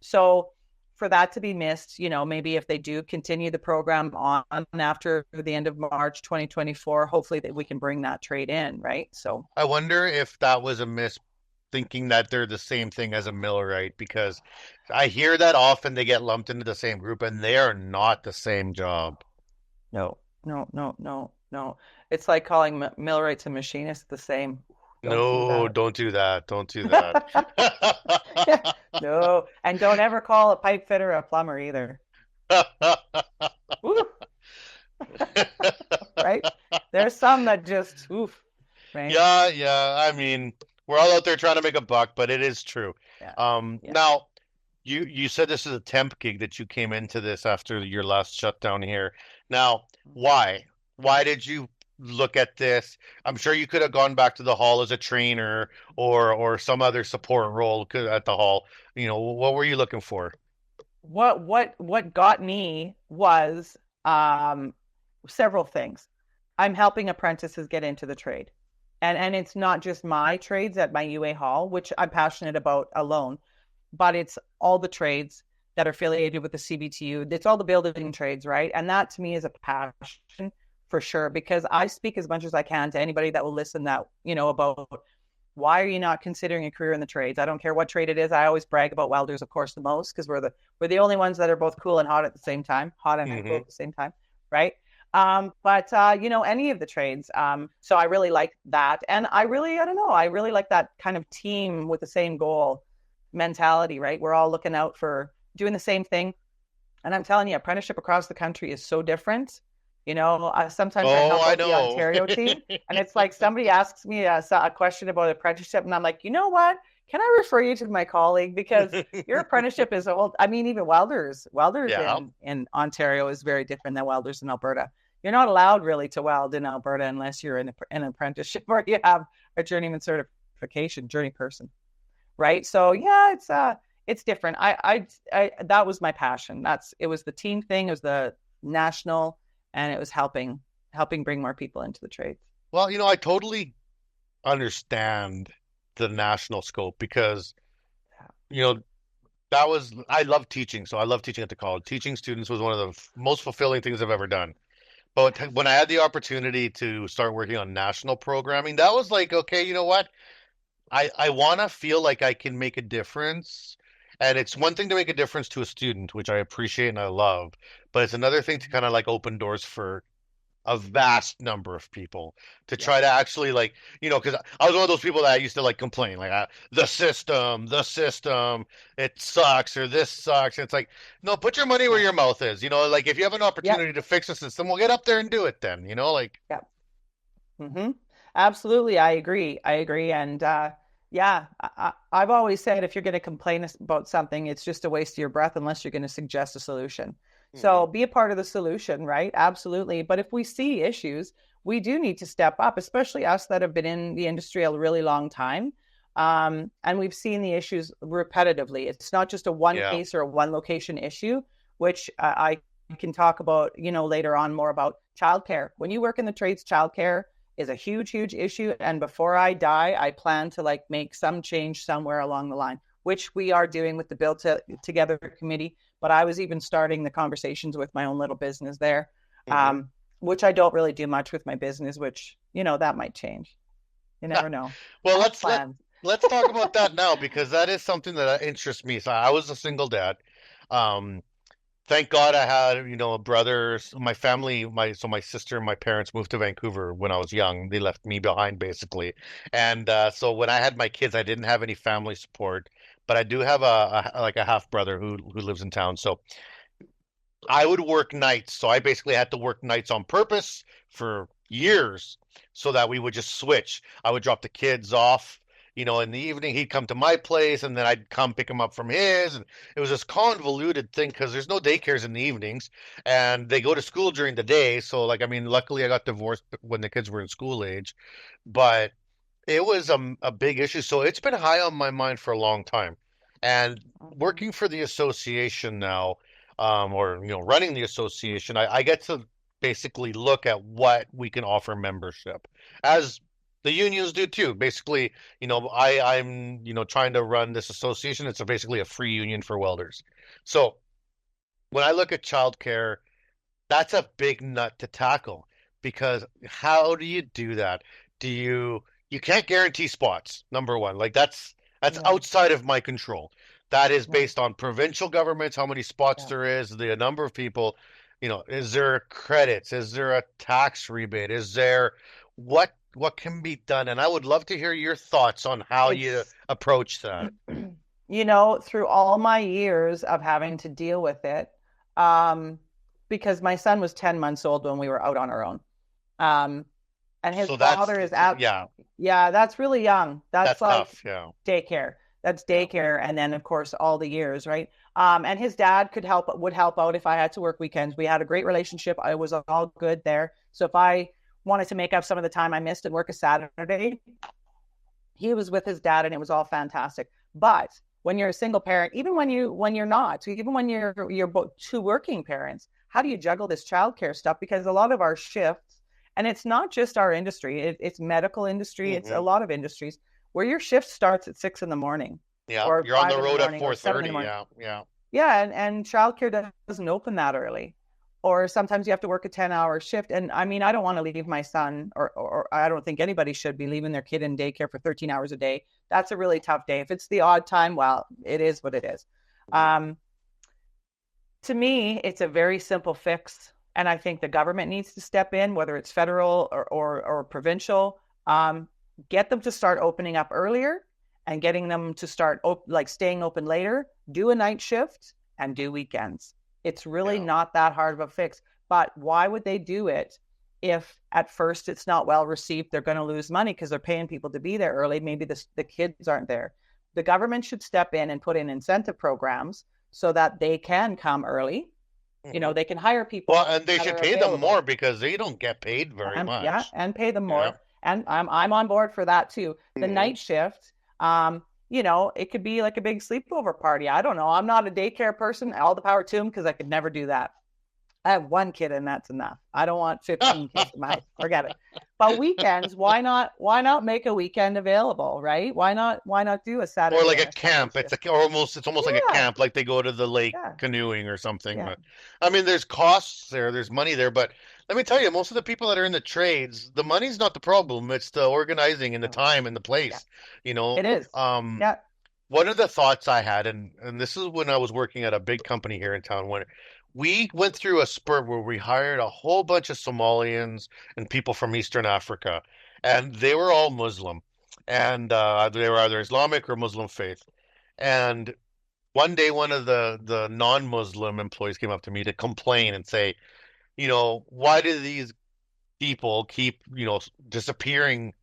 So for that to be missed, maybe if they do continue the program on after the end of March 2024, hopefully that we can bring that trade in, right? So I wonder if that was a miss thinking that they're the same thing as a millwright because I hear that often they get lumped into the same group and they are not the same job. no, no, no, no, no. It's like calling millwrights and machinists the same. Don't do No, that. don't do that. Don't do that. No, and don't ever call a pipe fitter a plumber either. Woo, right? There's some that just oof, right? Yeah, yeah. I mean, we're all out there trying to make a buck, but it is true. Yeah, yeah. Now you said this is a temp gig that you came into this after your last shutdown here. Now, why? Why did you look at this? I'm sure you could have gone back to the hall as a trainer or some other support role at the hall. What were you looking for? What got me was several things. I'm helping apprentices get into the trade. And it's not just my trades at my UA Hall, which I'm passionate about alone, but it's all the trades that are affiliated with the CBTU. It's all the building trades, right? And that to me is a passion for sure, because I speak as much as I can to anybody that will listen that, about why are you not considering a career in the trades? I don't care what trade it is. I always brag about welders, of course, the most because we're the only ones that are both cool and hot at the same time, hot and cool Hmm. at the same time, right? But any of the trades. So I really like that, and I don't know, I really like that kind of team with the same goal mentality, right? We're all looking out for doing the same thing, and I'm telling you, apprenticeship across the country is so different. Sometimes I Oh, help I out the know. Ontario team, and it's like somebody asks me a question about apprenticeship, and I'm like, you know what? Can I refer you to my colleague because your apprenticeship is old. I mean, even welders Yeah. in Ontario is very different than welders in Alberta. You're not allowed really to weld in Alberta unless you're in an apprenticeship or you have a journeyman certification, journey person, right? So yeah, it's different. I that was my passion. It was the team thing. It was the national, and it was helping bring more people into the trades. Well, I totally understand the national scope because, you know, I love teaching. So I love teaching at the college. Teaching students was one of the most fulfilling things I've ever done. But when I had the opportunity to start working on national programming, that was like, okay, you know what? I want to feel like I can make a difference. And it's one thing to make a difference to a student, which I appreciate and I love, but it's another thing to kind of like open doors for a vast number of people to Yeah. try to actually like, because I was one of those people that used to like complain, like the system, it sucks or this sucks. And it's like, no, put your money where Yeah. your mouth is. Like if you have an Yep. opportunity to fix the system, we'll get up there and do it then. Like. Yep. Mm-hmm. Absolutely. I agree. And yeah, I've always said if you're going to complain about something, it's just a waste of your breath unless you're going to suggest a solution. So be a part of the solution, right? Absolutely. But if we see issues, we do need to step up, especially us that have been in the industry a really long time. And we've seen the issues repetitively. It's not just a one Yeah. case or a one location issue, which I can talk about, later on more about childcare. When you work in the trades, childcare is a huge, huge issue. And before I die, I plan to like make some change somewhere along the line, which we are doing with the Build Together committee. But I was even starting the conversations with my own little business there, which I don't really do much with my business, which, that might change. You never know. Well, let's talk about that now because that is something that interests me. So I was a single dad. Thank God I had, a brother. My family, my sister and my parents moved to Vancouver when I was young. They left me behind basically. And so when I had my kids, I didn't have any family support, but I do have like a half brother who lives in town. So I would work nights. So I basically had to work nights on purpose for years so that we would just switch. I would drop the kids off, in the evening. He'd come to my place and then I'd come pick him up from his. And it was this convoluted thing because there's no daycares in the evenings and they go to school during the day. So, like, I mean, luckily I got divorced when the kids were in school age, but it was a big issue. So it's been high on my mind for a long time. And working for the association now, or running the association, I get to basically look at what we can offer membership, as the unions do too. Basically, I'm trying to run this association. It's basically a free union for welders. So when I look at childcare, that's a big nut to tackle because how do you do that? You can't guarantee spots, number one. Like that's Yeah. outside of my control. That is Yeah. based on provincial governments, how many spots Yeah. there is, the number of people, is there credits? Is there a tax rebate? Is there what can be done? And I would love to hear your thoughts on how you It's, approach that. through all my years of having to deal with it, because my son was 10 months old when we were out on our own. And his So father is out. yeah, Yeah, that's really young. that's That's like tough. Yeah. daycare. That's Yeah. daycare. And then of course all the years, right? And his dad would help out if I had to work weekends. We had a great relationship. I was all good there. So if I wanted to make up some of the time I missed and work a Saturday, he was with his dad and it was all fantastic. But when you're a single parent, even when you're not, so even when you're both two working parents, how do you juggle this childcare stuff? Because a lot of our shifts, and it's not just our industry, it's medical industry, it's a lot of industries where your shift starts at 6 a.m. Yeah, or you're on 5 the road at a.m. or 7 4:30. a.m. Yeah, yeah. Yeah, and childcare doesn't open that early. Or sometimes you have to work a 10-hour shift. And I mean, I don't want to leave my son, or I don't think anybody should be leaving their kid in daycare for 13 hours a day. That's a really tough day. If it's the odd time, well, it is what it is. To me, it's a very simple fix. And I think the government needs to step in, whether it's federal or provincial, get them to start opening up earlier and getting them to start staying open later, do a night shift and do weekends. It's really not that hard of a fix. But why would they do it if at first it's not well received? They're going to lose money because they're paying people to be there early. Maybe the kids aren't there. The government should step in and put in incentive programs so that they can come early. They can hire people. Well, and they should pay them more because they don't get paid very much. Yeah, and pay them more. Yeah. And I'm on board for that too. The night shift, it could be like a big sleepover party. I don't know. I'm not a daycare person. All the power to them because I could never do that. I have one kid and that's enough. I don't want 15 kids in my house. Forget it. But weekends, why not make a weekend available, right? Why not do a Or Saturday like and a a Sunday camp. shift? It's almost like a Yeah, camp, like they go to the lake yeah, canoeing or something. yeah, But I mean, there's costs there, there's money there. But let me tell you, most of the people that are in the trades, the money's not the problem. It's the organizing and the no, time and the yeah. place. You know, It is. um, Yeah, one of the thoughts I had, and this is when I was working at a big company here in town, when we went through a spurt where we hired a whole bunch of Somalians and people from Eastern Africa, and they were all Muslim, and they were either Islamic or Muslim faith. And one day, one of the non-Muslim employees came up to me to complain and say, why do these people keep, disappearing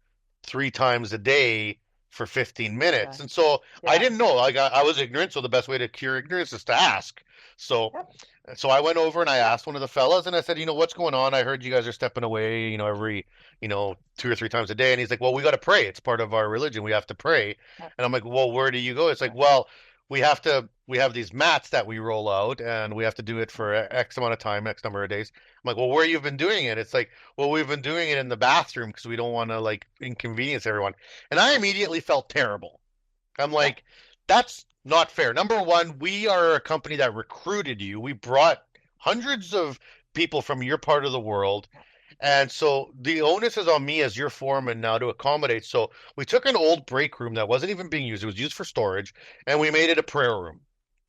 3 times a day for 15 minutes. yeah, And so I yeah, didn't know. I was ignorant. So the best way to cure ignorance is to ask. So yep, so I went over and I yep, asked one of the fellas and I said, what's going on? I heard you guys are stepping away, every, 2 or 3 times a day. And he's like, well, we got to pray. It's part of our religion. We have to pray. yep, And I'm like, well, where do you go? It's like, right, well, we have these mats that we roll out and we have to do it for X amount of time, X number of days. I'm like, well, where you've been doing it? It's like, well, we've been doing it in the bathroom because we don't want to like inconvenience everyone. And I immediately felt terrible. I'm yep, like, that's not fair. Number one, we are a company that recruited you. We brought hundreds of people from your part of the world. And so the onus is on me as your foreman now to accommodate. So we took an old break room that wasn't even being used. It was used for storage, and we made it a prayer room.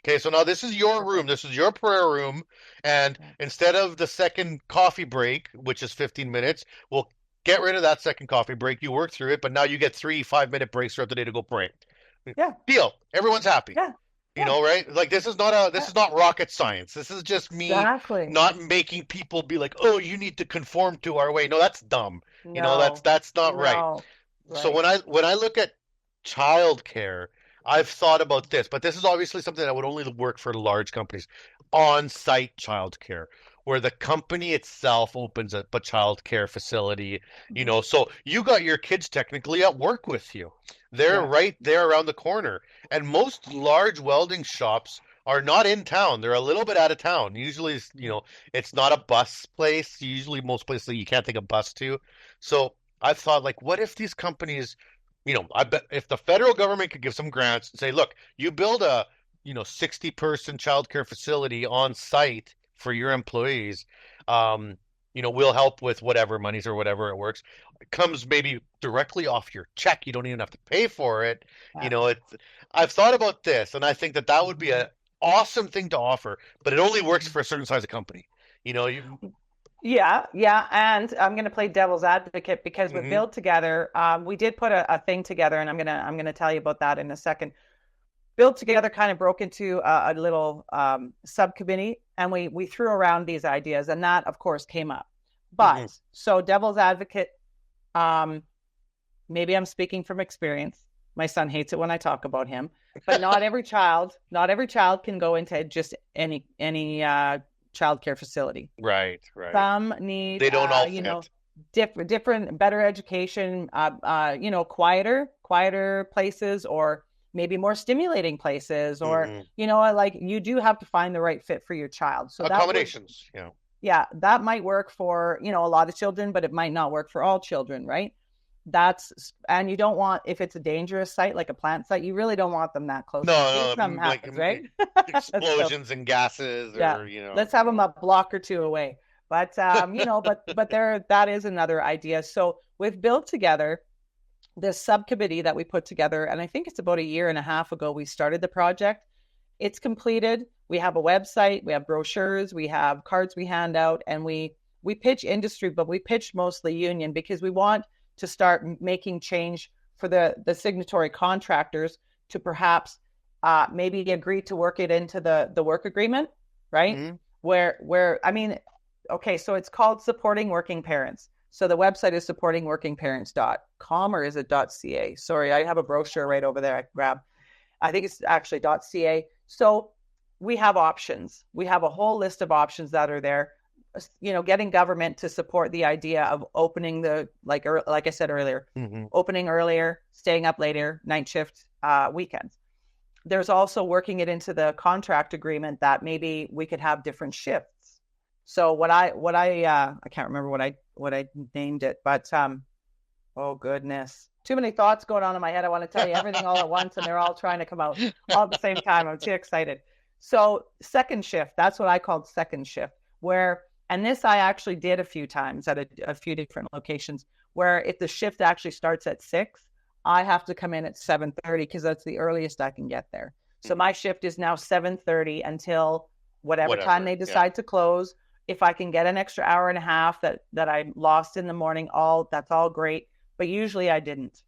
Okay, so now this is your room. perfect. This is your prayer room. And Yeah, instead of the second coffee break, which is 15 minutes, we'll get rid of that second coffee break. You work through it, but now you get 3 5-minute breaks throughout the day to go pray. yeah, Deal. Everyone's happy. yeah, yeah, Right? Like this yeah, is not rocket science. This is just me exactly. not making people be like, "Oh, you need to conform to our way." No, that's dumb. No, That's not right. no, So right. when I look at childcare, I've thought about this, but this is obviously something that would only work for large companies. On-site childcare, where the company itself opens up a childcare facility, Hmm. so you got your kids technically at work with you. They're Yeah, right there around the corner. And most large welding shops are not in town. They're a little bit out of town. Usually, yeah, it's not a bus place. Usually most places you can't take a bus to. So I've thought like, what if these companies, I bet if the federal government could give some grants and say, look, you build a, 60-person childcare facility on site for your employees, um, we'll help with whatever monies or whatever it works. It comes maybe directly off your check. You don't even have to pay for it. yeah. I've thought about this and I think that that would be Hmm. an awesome thing to offer, but it only works for a certain size of company. You, Yeah, yeah, and I'm going to play devil's advocate because with hmm Build Together, we did put a thing together, and I'm gonna tell you about that in a second. Build Together kind of broke into a little subcommittee, and we threw around these ideas, and that of course came up. hmm But so devil's advocate, um, maybe I'm speaking from experience. My son hates it when I talk about him, but not every child can go into just any childcare facility. right, right. Some need, They don't all fit. different, better education, quieter places, or maybe more stimulating places, or, hmm like you do have to find the right fit for your child. So that would, Accommodations, yeah. yeah, that might work for, a lot of children, but it might not work for all children, right? And you don't want, if it's a dangerous site, like a plant site, you really don't want them that close in case No, no, something like happens, right? So, explosions and gases yeah, or, let's have them a block or two away. But that is another idea. So with Build Together, this subcommittee that we put together, and I think it's about a year and a half ago we started the project. It's completed. We have a website, we have brochures, we have cards we hand out, and we pitch industry, but we pitch mostly union because we want to start making change for the signatory contractors to perhaps maybe agree to work it into the work agreement, right? Mhm. Where I mean, okay, so it's called Supporting Working Parents. So the website is supportingworkingparents.com, or is it .ca? Sorry, I have a brochure right over there I can grab. I think it's actually .ca. So we have options. We have a whole list of options that are there. Getting government to support the idea of opening like I said earlier, Mhm. opening earlier, staying up later, night shift, weekends. There's also working it into the contract agreement that maybe we could have different shifts. So I can't remember what I named it, but oh goodness. Too many thoughts going on in my head. I want to tell you everything all at once, and they're all trying to come out all at the same time. I'm too excited. So second shift, that's what I called second shift, where, and this I actually did a few times at a few different locations, where if the shift actually starts at 6, I have to come in at 7:30 because that's the earliest I can get there. So my shift is now 7:30 until whatever time they decide to close. If I can get an extra hour and a half that I lost in the morning, that's all great. But usually I didn't.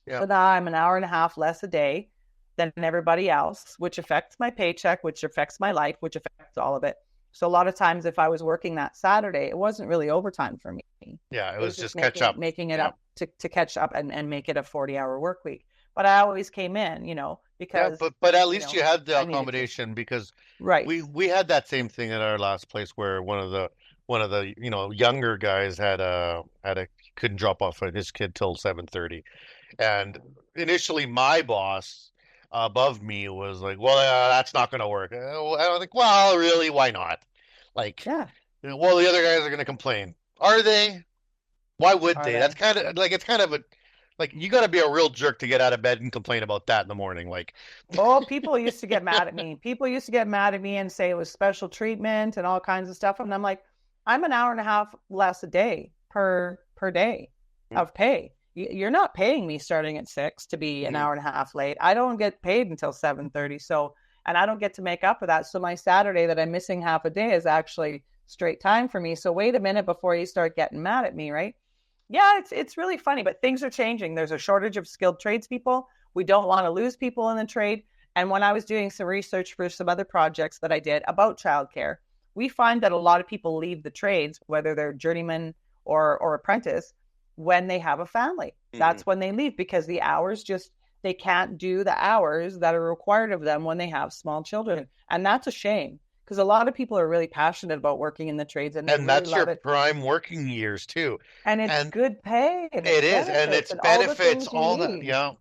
Yeah. So now I'm an hour and a half less a day than everybody else, which affects my paycheck, which affects my life, which affects all of it. So a lot of times if I was working that Saturday, it wasn't really overtime for me. Yeah, it was just making, catch up. making it up to catch up and make it a 40-hour work week. But I always came in, because but at least you had the accommodation because right. we had that same thing at our last place where one of the younger guys had a couldn't drop off his kid till 7:30. And initially my boss above me was like, well, that's not going to work. I was like, well, really, why not? Like, yeah. Well, the other guys are going to complain. Are they? Why would they? That's kind of like, it's kind of like, you got to be a real jerk to get out of bed and complain about that in the morning. Like, oh, people used to get mad at me. People used to get mad at me and say it was special treatment and all kinds of stuff. And I'm like, I'm an hour and a half less a day per day of pay. You're not paying me starting at 6 to be an hour and a half late. I don't get paid until 7:30. So, and I don't get to make up for that. So my Saturday that I'm missing half a day is actually straight time for me. So wait a minute before you start getting mad at me, right? Yeah, it's really funny, but things are changing. There's a shortage of skilled tradespeople. We don't want to lose people in the trade. And when I was doing some research for some other projects that I did about childcare, we find that a lot of people leave the trades, whether they're journeyman or apprentice, when they have a family. That's when they leave because the hours they can't do the hours that are required of them when they have small children. And that's a shame because a lot of people are really passionate about working in the trades and that's your prime working years too. And it's good pay. And it is, and it's benefits, all that. Yeah.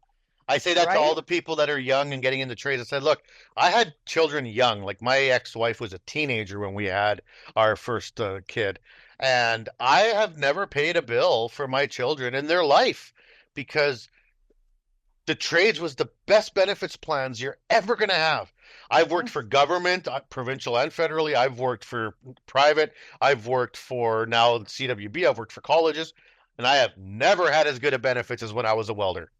I say that to all the people that are young and getting into trades. I said, look, I had children young. Like my ex-wife was a teenager when we had our first kid. And I have never paid a bill for my children in their life because the trades was the best benefits plans you're ever going to have. I've worked for government, provincial and federally. I've worked for private. I've worked for now CWB. I've worked for colleges. And I have never had as good of benefits as when I was a welder.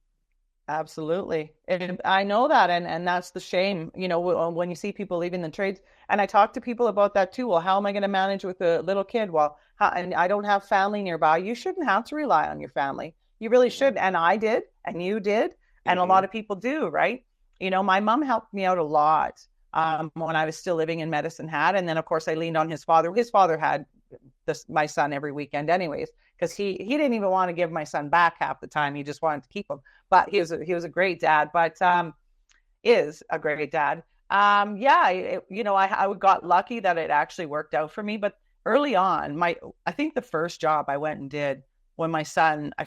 Absolutely. And I know that. And that's the shame, when you see people leaving the trades. And I talk to people about that too. Well, how am I going to manage with a little kid? Well, and I don't have family nearby. You shouldn't have to rely on your family. You really should. And I did, and you did. And a lot of people do, right? My mom helped me out a lot when I was still living in Medicine Hat. And then, of course, I leaned on his father. His father had my son every weekend anyways, because he didn't even want to give my son back half the time. He just wanted to keep him. But he was a great dad, but is a great dad. I got lucky that it actually worked out for me. But early on, I think the first job I went and did when I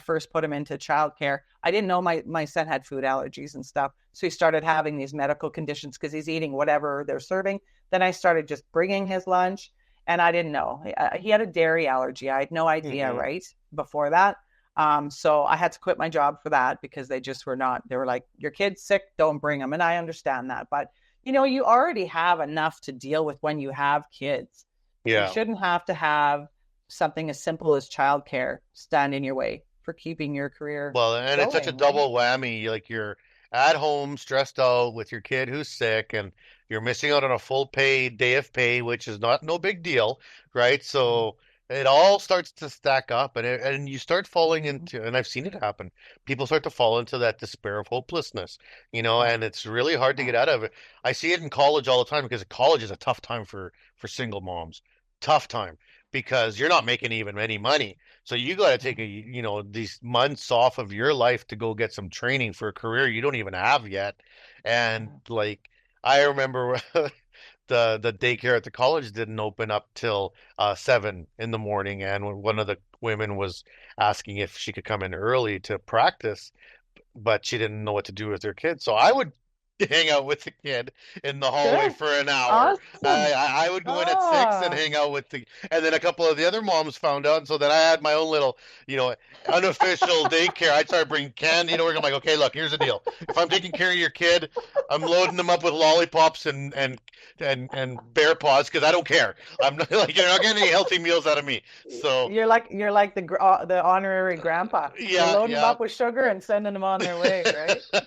first put him into childcare, I didn't know my son had food allergies and stuff. So he started having these medical conditions because he's eating whatever they're serving. Then I started just bringing his lunch and I didn't know. He had a dairy allergy. I had no idea, right, before that. So I had to quit my job for that because they were like, your kid's sick, don't bring him. And I understand that. But, you already have enough to deal with when you have kids. Yeah. You shouldn't have to have something as simple as childcare stand in your way for keeping your career. Well, and going, it's such a double whammy. Like you're at home stressed out with your kid who's sick and you're missing out on a full paid day of pay, which is no big deal, right? So it all starts to stack up and you start falling into, and I've seen it happen. People start to fall into that despair of hopelessness, and it's really hard to get out of it. I see it in college all the time because college is a tough time for single moms. Tough time. Because you're not making even any money. So you got to take these months off of your life to go get some training for a career you don't even have yet. And like, I remember the daycare at the college didn't open up till 7 in the morning. And one of the women was asking if she could come in early to practice, but she didn't know what to do with her kids. So I would to hang out with the kid in the hallway Good. for an hour. Awesome. I would go in at 6 and Ah. hang out with and then a couple of the other moms found out, and so then I had my own little, unofficial daycare. I'd start bringing candy to work. I'm like, okay, look, here's the deal. If I'm taking care of your kid, I'm loading them up with lollipops and bear paws because I don't care. I'm not like you're not getting any healthy meals out of me. So You're like the honorary grandpa. You're yeah, loading them yeah. up with sugar and sending them on their way, right?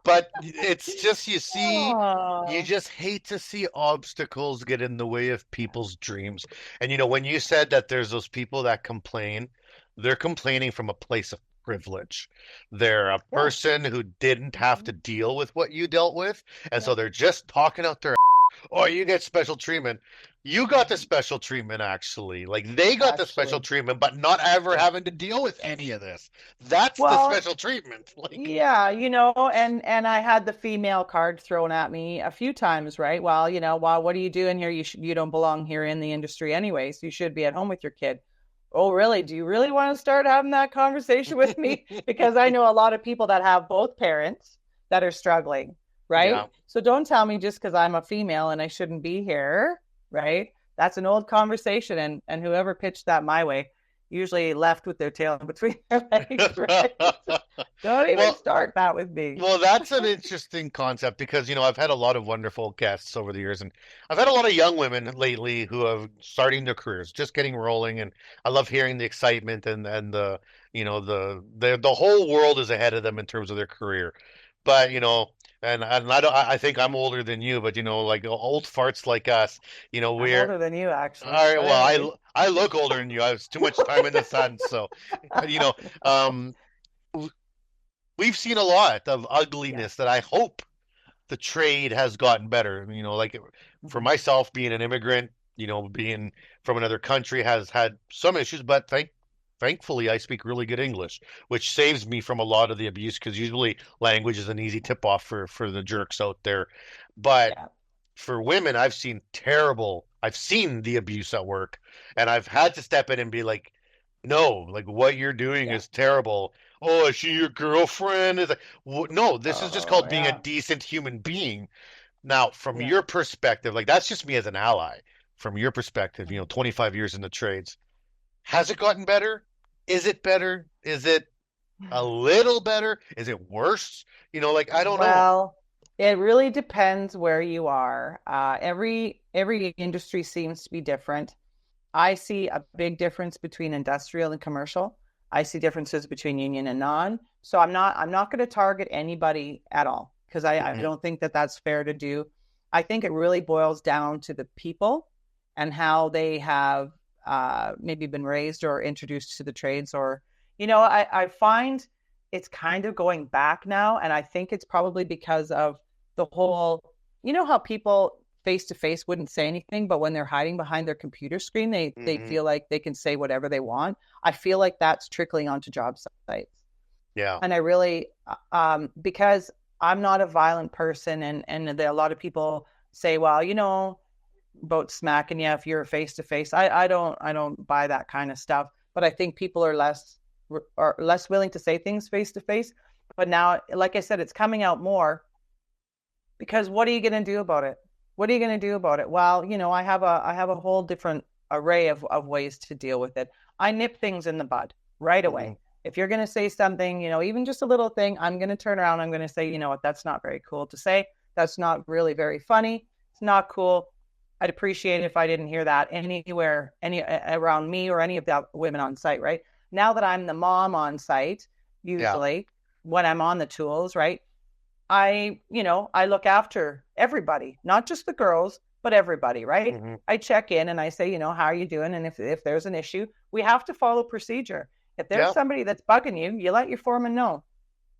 But it's just you Oh, just hate to see obstacles get in the way of people's dreams. And when you said that there's those people that complain, they're complaining from a place of privilege. They're a yeah. person who didn't have Mhm. to deal with what you dealt with, and Yeah. so they're just talking out their oh, you get special treatment. You got the Mhm. special treatment, actually. Like they got the special Actually, treatment, but not ever yeah. having to deal with any of this. That's the Well, special treatment. Like, yeah, and I had the female card thrown at me a few times, right? Well, what are you doing here? You don't belong here in the industry anyways. You should be at home with your kid. Oh, really? Do you really want to start having that conversation with me? Because I know a lot of people that have both parents that are struggling, right? yeah. So don't tell me just because I'm a female and I shouldn't be here, right? That's an old conversation, and whoever pitched that my way usually left with their tail between their legs, right? Don't even Well, start that with me. well, that's an interesting concept because, I've had a lot of wonderful guests over the years, and I've had a lot of young women lately who are starting their careers, just getting rolling, and I love hearing the excitement and the whole world is ahead of them in terms of their career. But, and I don't I think I'm older than you, but like old farts like us, I'm we're older than you, all actually. right, But well, anyway, I look older than you. I was too much time in the sun, so you know, um we've seen a lot of yeah. ugliness that I hope the trade has gotten better. Like for Mhm. myself being an immigrant, being from another country has had some issues, but thankfully I speak really good English, which saves me from a lot of the abuse because usually language is an easy tip off for the jerks out there. But Yeah. for women, I've seen the abuse at work, and I've had to step in and be like, no, like what you're doing Yeah. is terrible. Oh, is she your girlfriend? Is like, no, this is just Oh, called being a yeah. decent human being. Now, from Yeah. your perspective, like that's just me as an ally. From your perspective, 25 years in the trades, has it gotten better? Is it better? Is it a little better? Is it worse? Like I don't know. Well, it really depends where you are. Every industry seems to be different. I see a big difference between industrial and commercial. I see differences between union and non. So I'm not going to target anybody at all because I Mhm. don't think that that's fair to do. I think it really boils down to the people and how they have maybe been raised or introduced to the trades. Or, I find it's kind of going back now. And I think it's probably because of the whole, how people face to face wouldn't say anything, but when they're hiding behind their computer screen, they Mhm. feel like they can say whatever they want. I feel like that's trickling onto job sites, Yeah. and I really, because I'm not a violent person, and a lot of people say, well, about smacking you if you're face to face. I don't buy that kind of stuff, but I think people are less willing to say things face to face. But now, like I said, it's coming out more because what are you going to do about it? What are you going to do about it? Well, I have a whole different array of ways to deal with it. I nip things in the bud right away. Mhm. If you're going to say something, even just a little thing, I'm going to turn around. I'm going to say, you know what, that's not very cool to say. That's not really very funny. It's not cool. I'd appreciate it if I didn't hear that anywhere, any around me or any of the women on site, right? Now that I'm the mom on site, Yeah. usually when I'm on the tools, right? I look after everybody, not just the girls, but everybody, right? Mhm. I check in and I say, how are you doing? And if there's an issue, we have to follow procedure. If there's Yeah. somebody that's bugging you, you let your foreman know,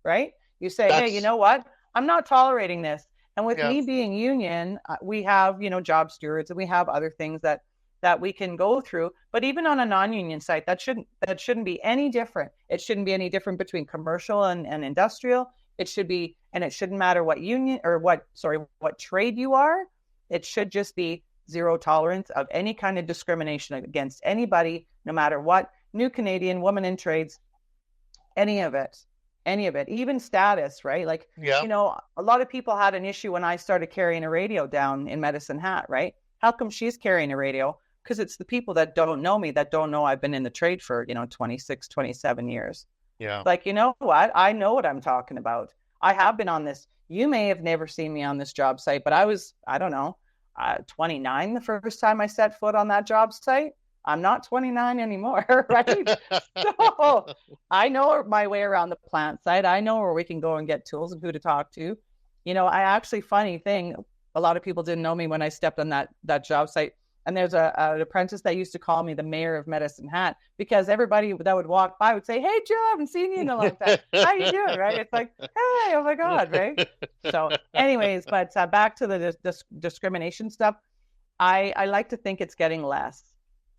right? You say, hey, you That's know what? I'm not tolerating this. And with yeah. me being union, we have, job stewards and we have other things that we can go through. But even on a non-union site, that shouldn't be any different. It shouldn't be any different between commercial and industrial. It should be, and it shouldn't matter what union or what trade you are. It should just be zero tolerance of any kind of discrimination against anybody, no matter what. New Canadian, woman in trades, any of it. any of it, even status, right? Like, Yeah. a lot of people had an issue when I started carrying a radio down in Medicine Hat, right? How come she's carrying a radio? Because it's the people that don't know me, that don't know I've been in the trade for, 26, 27 years. Yeah. Like, you know what? I know what I'm talking about. I have been on this. You may have never seen me on this job site, but I was, I don't know, 29 the first time I set foot on that job site. I'm not 29 anymore, right? So I know my way around the plant site. I know where we can go and get tools and who to talk to. I actually, funny thing, a lot of people didn't know me when I stepped on that job site. And there's an apprentice that used to call me the mayor of Medicine Hat, because everybody that would walk by would say, "Hey, Jill, I haven't seen you in a long time. How you doing?" Right? It's like, "Hey, oh my God," right? So, anyways, but back to the discrimination stuff. I like to think it's getting less,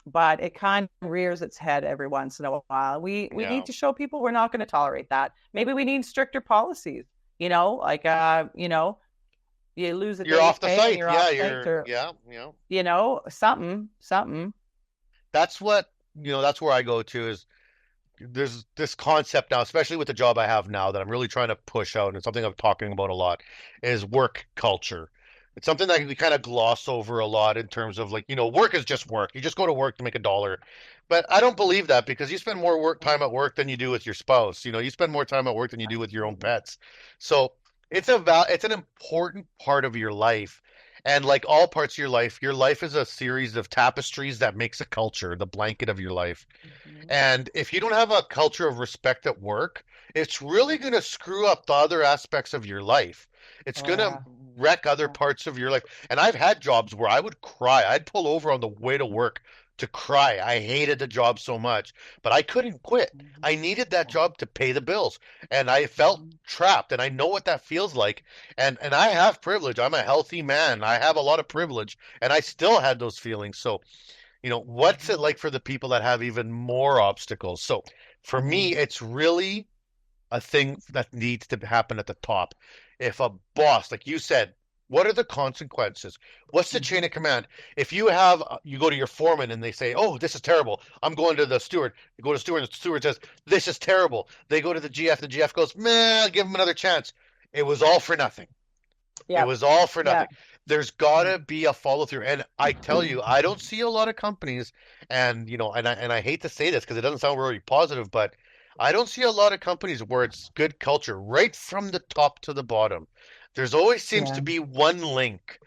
but it kind of rears its head every once in a while. We need to show people we're not going to tolerate that. Maybe we need stricter policies. Like you lose a You're off the site. You're Yeah, off you're site, or, something. That's what, that's where I go to is there's this concept now, especially with the job I have now that I'm really trying to push out, and it's something I'm talking about a lot, is work culture. It's something that we kind of gloss over a lot in terms of, like, work is just work. You just go to work to make a dollar. But I don't believe that, because you spend more time at work than you do with your spouse. You spend more time at work than you do with your own pets. So it's an important part of your life. And like all parts of your life is a series of tapestries that makes a culture, the blanket of your life. And if you don't have a culture of respect at work, it's really going to screw up the other aspects of your life. It's going to wreck other parts of your life. And I've had jobs where I would cry. I'd pull over on the way to work to cry. I hated the job so much, but I couldn't quit. I needed that job to pay the bills, and I felt trapped, and I know what that feels like. And I have privilege. I'm a healthy man. I have a lot of privilege, and I still had those feelings. So, what's it like for the people that have even more obstacles? So for me, it's really a thing that needs to happen at the top. If a boss, like you said, what are the consequences? What's the chain of command? If you go to your foreman and they say, "Oh, this is terrible. I'm going to the steward." You go to the steward and the steward says, "This is terrible." They go to the GF. The GF goes, "Man, give him another chance." It was all for nothing. Yeah. It was all for nothing. Yeah. There's got to be a follow through. And I tell you, I don't see a lot of companies, and I hate to say this because it doesn't sound really positive, but I don't see a lot of companies where it's good culture right from the top to the bottom. There's always seems to be one link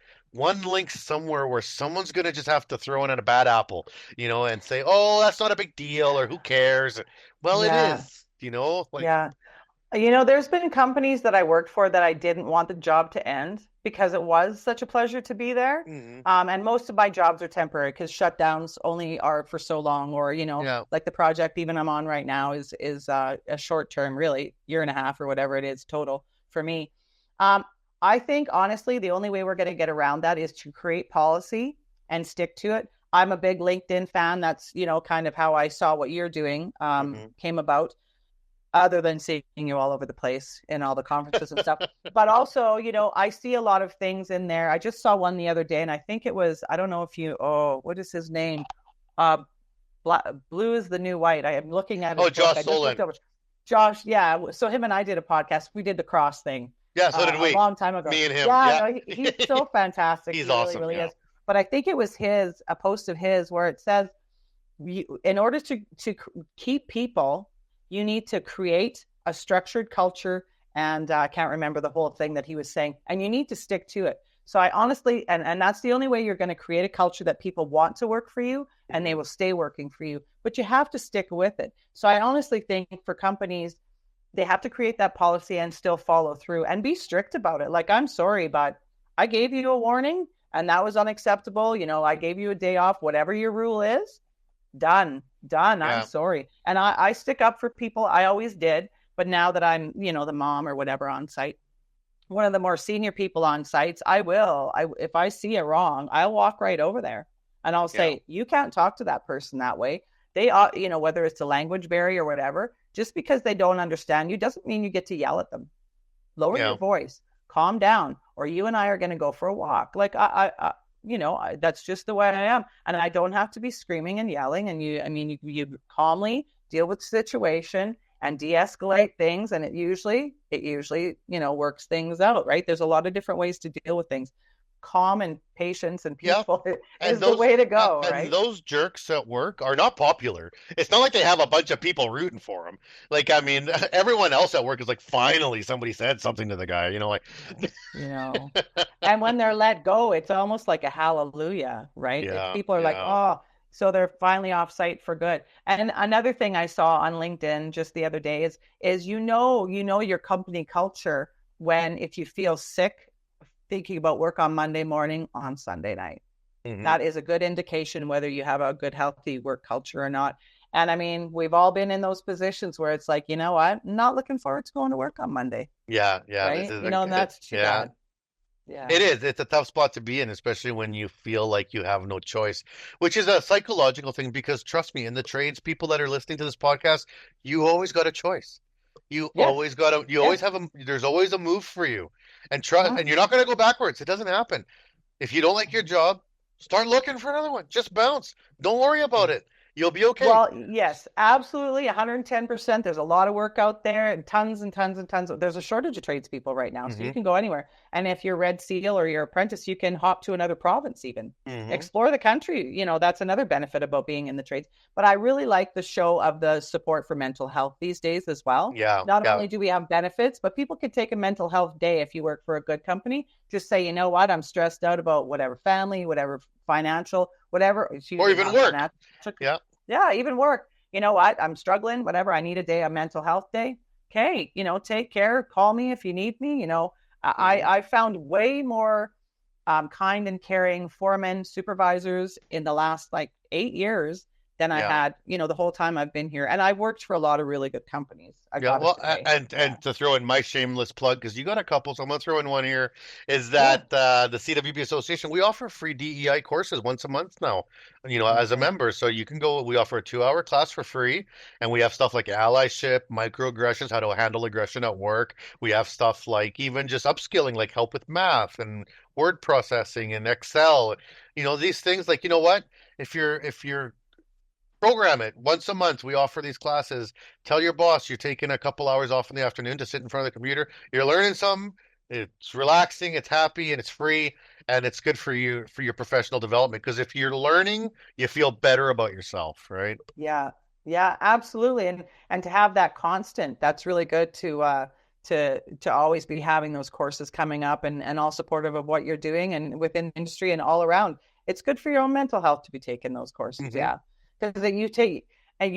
somewhere where someone's going to just have to throw in a bad apple, and say, "Oh, that's not a big deal," or "Who cares?" Well, it is, there's been companies that I worked for that I didn't want the job to end because it was such a pleasure to be there. And most of my jobs are temporary because shutdowns only are for so long, or, like the project even I'm on right now is a short term, really, year and a half or whatever it is total for me. I think, honestly, the only way we're going to get around that is to create policy and stick to it. I'm a big LinkedIn fan. That's, kind of how I saw what you're doing came about, other than seeing you all over the place in all the conferences and stuff. But also, I see a lot of things in there. I just saw one the other day, and I think it was, I don't know if what is his name? Blue is the New White. I am looking at it. Josh Solon. Josh, yeah. So him and I did a podcast. We did the cross thing. Yeah, so did we. A long time ago. Me and him. Yeah. No, he's so fantastic. He's he awesome. Really is. But I think it was a post of his where it says, in order to keep people, you need to create a structured culture. And I can't remember the whole thing that he was saying. And you need to stick to it. So I honestly, and that's the only way you're going to create a culture that people want to work for you and they will stay working for you. But you have to stick with it. So I honestly think for companies, they have to create that policy and still follow through and be strict about it. Like, I'm sorry, but I gave you a warning and that was unacceptable. I gave you a day off, whatever your rule is, done. Yeah. I'm sorry. And I stick up for people. I always did. But now that I'm, the mom or whatever on site, one of the more senior people on sites, if I see it wrong, I'll walk right over there and I'll say, you can't talk to that person that way. They are, whether it's a language barrier or whatever, just because they don't understand you doesn't mean you get to yell at them. Lower your voice, calm down, or you and I are going to go for a walk. Like that's just the way I am. And I don't have to be screaming and yelling. And you calmly deal with the situation and de-escalate things. And it usually, works things out, right? There's a lot of different ways to deal with things. Calm and patience and peaceful is the way to go, right? And those jerks at work are not popular. It's not like they have a bunch of people rooting for them. Like, I mean, everyone else at work is like, finally somebody said something to the guy, like, and when they're let go, it's almost like a hallelujah, right? People are like, oh, so they're finally off site for good. And another thing I saw on LinkedIn just the other day is your company culture when, if you feel sick, thinking about work on Monday morning, on Sunday night. Mm-hmm. That is a good indication whether you have a good, healthy work culture or not. And I mean, we've all been in those positions where it's like, you know what? I'm not looking forward to going to work on Monday. Yeah. Right? And that's too bad. Yeah. It is. It's a tough spot to be in, especially when you feel like you have no choice, which is a psychological thing, because trust me, in the trades, people that are listening to this podcast, you always got a choice. Always got there's always a move for you, and trust, and you're not going to go backwards. It doesn't happen. If you don't like your job, start looking for another one. Just bounce. Don't worry about it. You'll be okay. Well, yes, absolutely. 110%. There's a lot of work out there, and tons and tons and tons. There's a shortage of tradespeople right now, so you can go anywhere. And if you're Red Seal or you're apprentice, you can hop to another province even. Explore the country. That's another benefit about being in the trades. But I really like the show of the support for mental health these days as well. Yeah. Not only do we have benefits, but people could take a mental health day if you work for a good company. Just say, you know what, I'm stressed out about whatever family, whatever financial, whatever. Or even work. Yeah, even work. You know what? I'm struggling, whatever. I need a mental health day. Okay, take care. Call me if you need me. I found way more kind and caring foremen, supervisors in the last 8 years than I had, the whole time I've been here. And I've worked for a lot of really good companies. And to throw in my shameless plug, because you got a couple, so I'm going to throw in one here, is that the CWB Association, we offer free DEI courses once a month now, as a member. So you can go, we offer a 2-hour class for free, and we have stuff like allyship, microaggressions, how to handle aggression at work. We have stuff like even just upskilling, like help with math and word processing and Excel. These things, like, if you're program it once a month. We offer these classes. Tell your boss you're taking a couple hours off in the afternoon to sit in front of the computer. You're learning something. It's relaxing, it's happy, and it's free, and it's good for you, for your professional development. Because if you're learning, you feel better about yourself, right? Yeah, absolutely. And to have that constant, that's really good to always be having those courses coming up and all supportive of what you're doing and within the industry and all around. It's good for your own mental health to be taking those courses. Yeah. Because you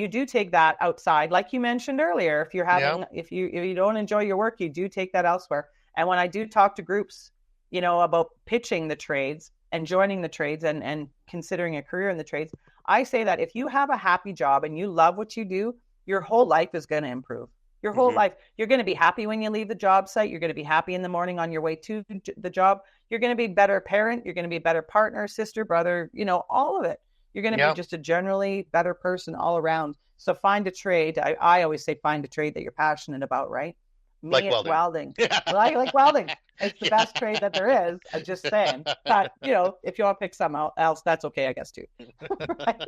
do take that outside, like you mentioned earlier. If you're having, if you don't enjoy your work, you do take that elsewhere. And when I do talk to groups, about pitching the trades and joining the trades and considering a career in the trades, I say that if you have a happy job and you love what you do, your whole life is going to improve. Your whole life, you're going to be happy when you leave the job site. You're going to be happy in the morning on your way to the job. You're going to be a better parent. You're going to be a better partner, sister, brother, all of it. You're going to be just a generally better person all around. So find a trade. I always say find a trade that you're passionate about, right? Like welding. Like welding. It's the best trade that there is. I'm just saying. But, if you want to pick something else, that's okay, I guess, too. Right?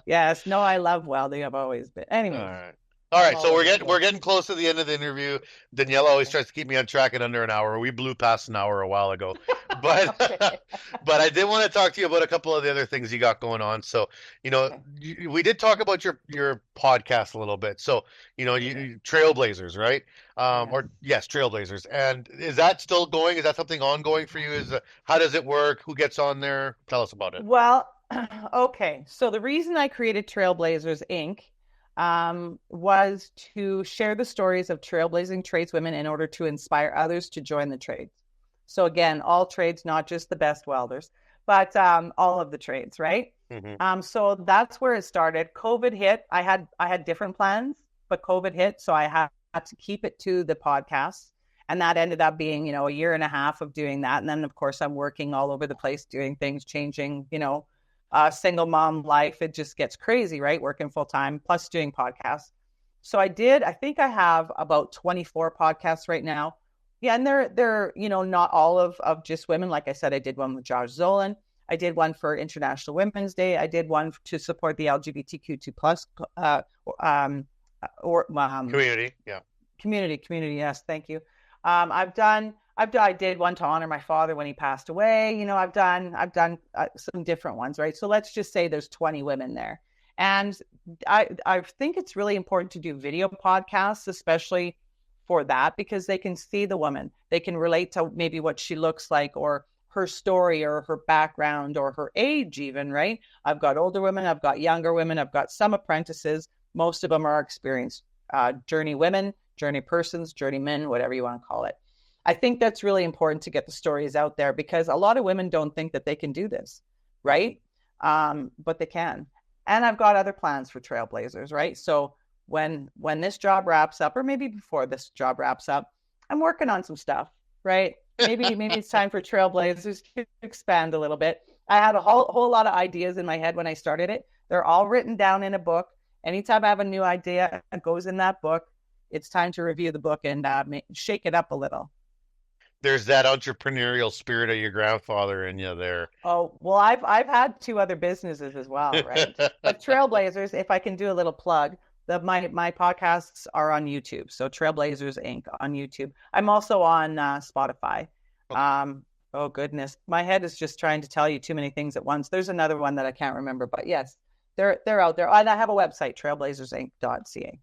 Yes. No, I love welding. I've always been. Anyway. All right, so we're getting close to the end of the interview. Daniela always tries to keep me on track at under an hour. We blew past an hour a while ago, but but I did want to talk to you about a couple of the other things you got going on. So we did talk about your podcast a little bit. So you Trailblazers, right? Trailblazers. And is that still going? Is that something ongoing for you? How does it work? Who gets on there? Tell us about it. Well, okay. So the reason I created Trailblazers Inc. Was to share the stories of trailblazing tradeswomen in order to inspire others to join the trades. So again, all trades, not just the best welders, but all of the trades, right? So that's where it started. COVID hit. I had different plans, but COVID hit, so I had to keep it to the podcast, and that ended up being a year and a half of doing that. And then of course I'm working all over the place, doing things, changing, single mom life. It just gets crazy, right? Working full time plus doing podcasts. So I think I have about 24 podcasts right now. Yeah. And they're not all of just women. Like I said, I did one with Josh Zolan. I did one for International Women's Day. I did one to support the LGBTQ2 plus or Community, yeah. community. Yes, thank you. I did one to honor my father when he passed away. I've done some different ones, right? So let's just say there's 20 women there, and I think it's really important to do video podcasts, especially for that, because they can see the woman, they can relate to maybe what she looks like, or her story, or her background, or her age, even, right? I've got older women, I've got younger women, I've got some apprentices. Most of them are experienced journey women, journey persons, journeymen, whatever you want to call it. I think that's really important to get the stories out there, because a lot of women don't think that they can do this, right? But they can. And I've got other plans for Trailblazers, right? So when this job wraps up, or maybe before this job wraps up, I'm working on some stuff, right? Maybe it's time for Trailblazers to expand a little bit. I had a whole lot of ideas in my head when I started it. They're all written down in a book. Anytime I have a new idea, it goes in that book. It's time to review the book and shake it up a little. There's that entrepreneurial spirit of your grandfather in you there. Oh, well, I've had 2 other businesses as well, right? But Trailblazers, if I can do a little plug, my podcasts are on YouTube. So Trailblazers Inc. on YouTube. I'm also on Spotify. Oh goodness, my head is just trying to tell you too many things at once. There's another one that I can't remember, but yes, they're out there. And I have a website, trailblazersinc.ca.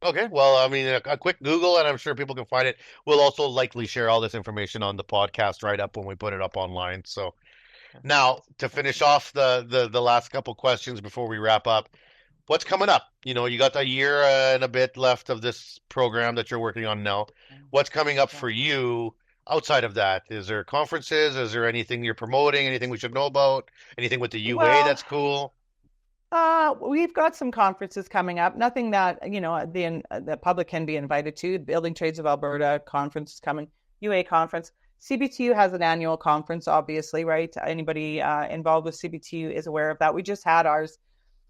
Okay, well, I mean, a quick Google, and I'm sure people can find it. We'll also likely share all this information on the podcast right up when we put it up online. So now, to finish off the last couple questions before we wrap up, what's coming up? You got a year and a bit left of this program that you're working on now. What's coming up for you outside of that? Is there conferences? Is there anything you're promoting? Anything we should know about? Anything with the UA that's cool? We've got some conferences coming up. Nothing that the public can be invited to. Building Trades of Alberta conference is coming. UA conference. CBTU has an annual conference, obviously, right? Anybody involved with CBTU is aware of that. We just had ours.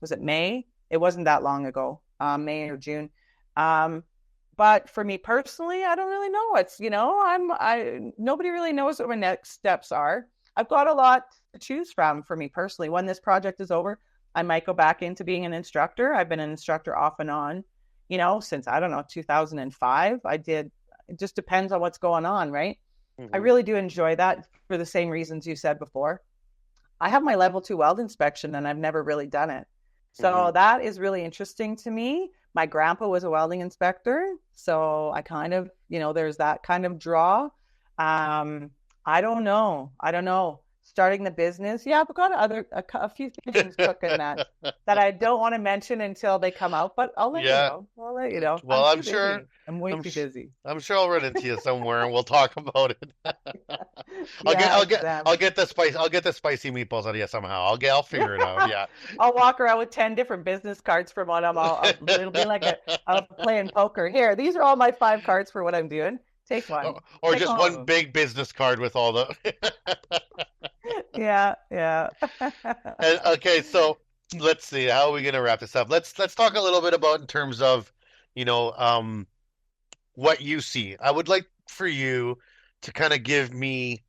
Was it May? It wasn't that long ago, May or June. But for me personally, I don't really know. It's nobody really knows what my next steps are. I've got a lot to choose from for me personally. When this project is over, I might go back into being an instructor. I've been an instructor off and on, since, I don't know, 2005. It just depends on what's going on, right? Mm-hmm. I really do enjoy that for the same reasons you said before. I have my level 2 weld inspection, and I've never really done it. So that is really interesting to me. My grandpa was a welding inspector, so I kind of, there's that kind of draw. I don't know. Starting the business. Yeah, I've got a few things cooking that I don't want to mention until they come out, but I'll let you know. Well, I'm sure I'm way too busy. I'm sure I'll run into you somewhere and we'll talk about it. I'll get the spicy meatballs out of you somehow. I'll figure it out. Yeah. I'll walk around with 10 different business cards from one of them. It'll be like I'm playing poker. Here, these are all my 5 cards for what I'm doing. Take one. Or just one big business card with all the Yeah. And, okay, so let's see, how are we going to wrap this up? Let's talk a little bit about in terms of, what you see. I would like for you to kind of give me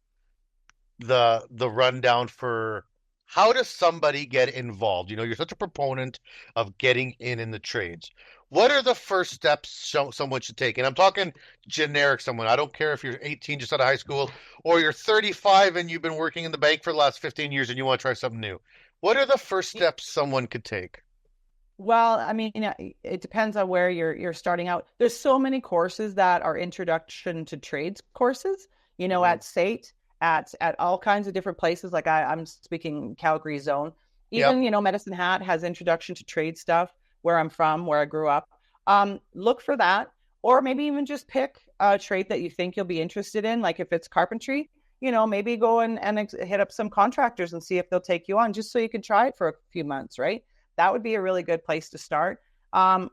the rundown for how does somebody get involved? You're such a proponent of getting in the trades. What are the first steps someone should take? And I'm talking generic someone. I don't care if you're 18 just out of high school or you're 35 and you've been working in the bank for the last 15 years and you want to try something new. What are the first steps someone could take? Well, I mean, it depends on where you're starting out. There's so many courses that are introduction to trades courses, at SAIT, at all kinds of different places. Like I'm speaking Calgary zone. Even, Medicine Hat has introduction to trade stuff. Where I'm from, where I grew up. Look for that, or maybe even just pick a trade that you think you'll be interested in. Like if it's carpentry, maybe go and hit up some contractors and see if they'll take you on, just so you can try it for a few months, right? That would be a really good place to start.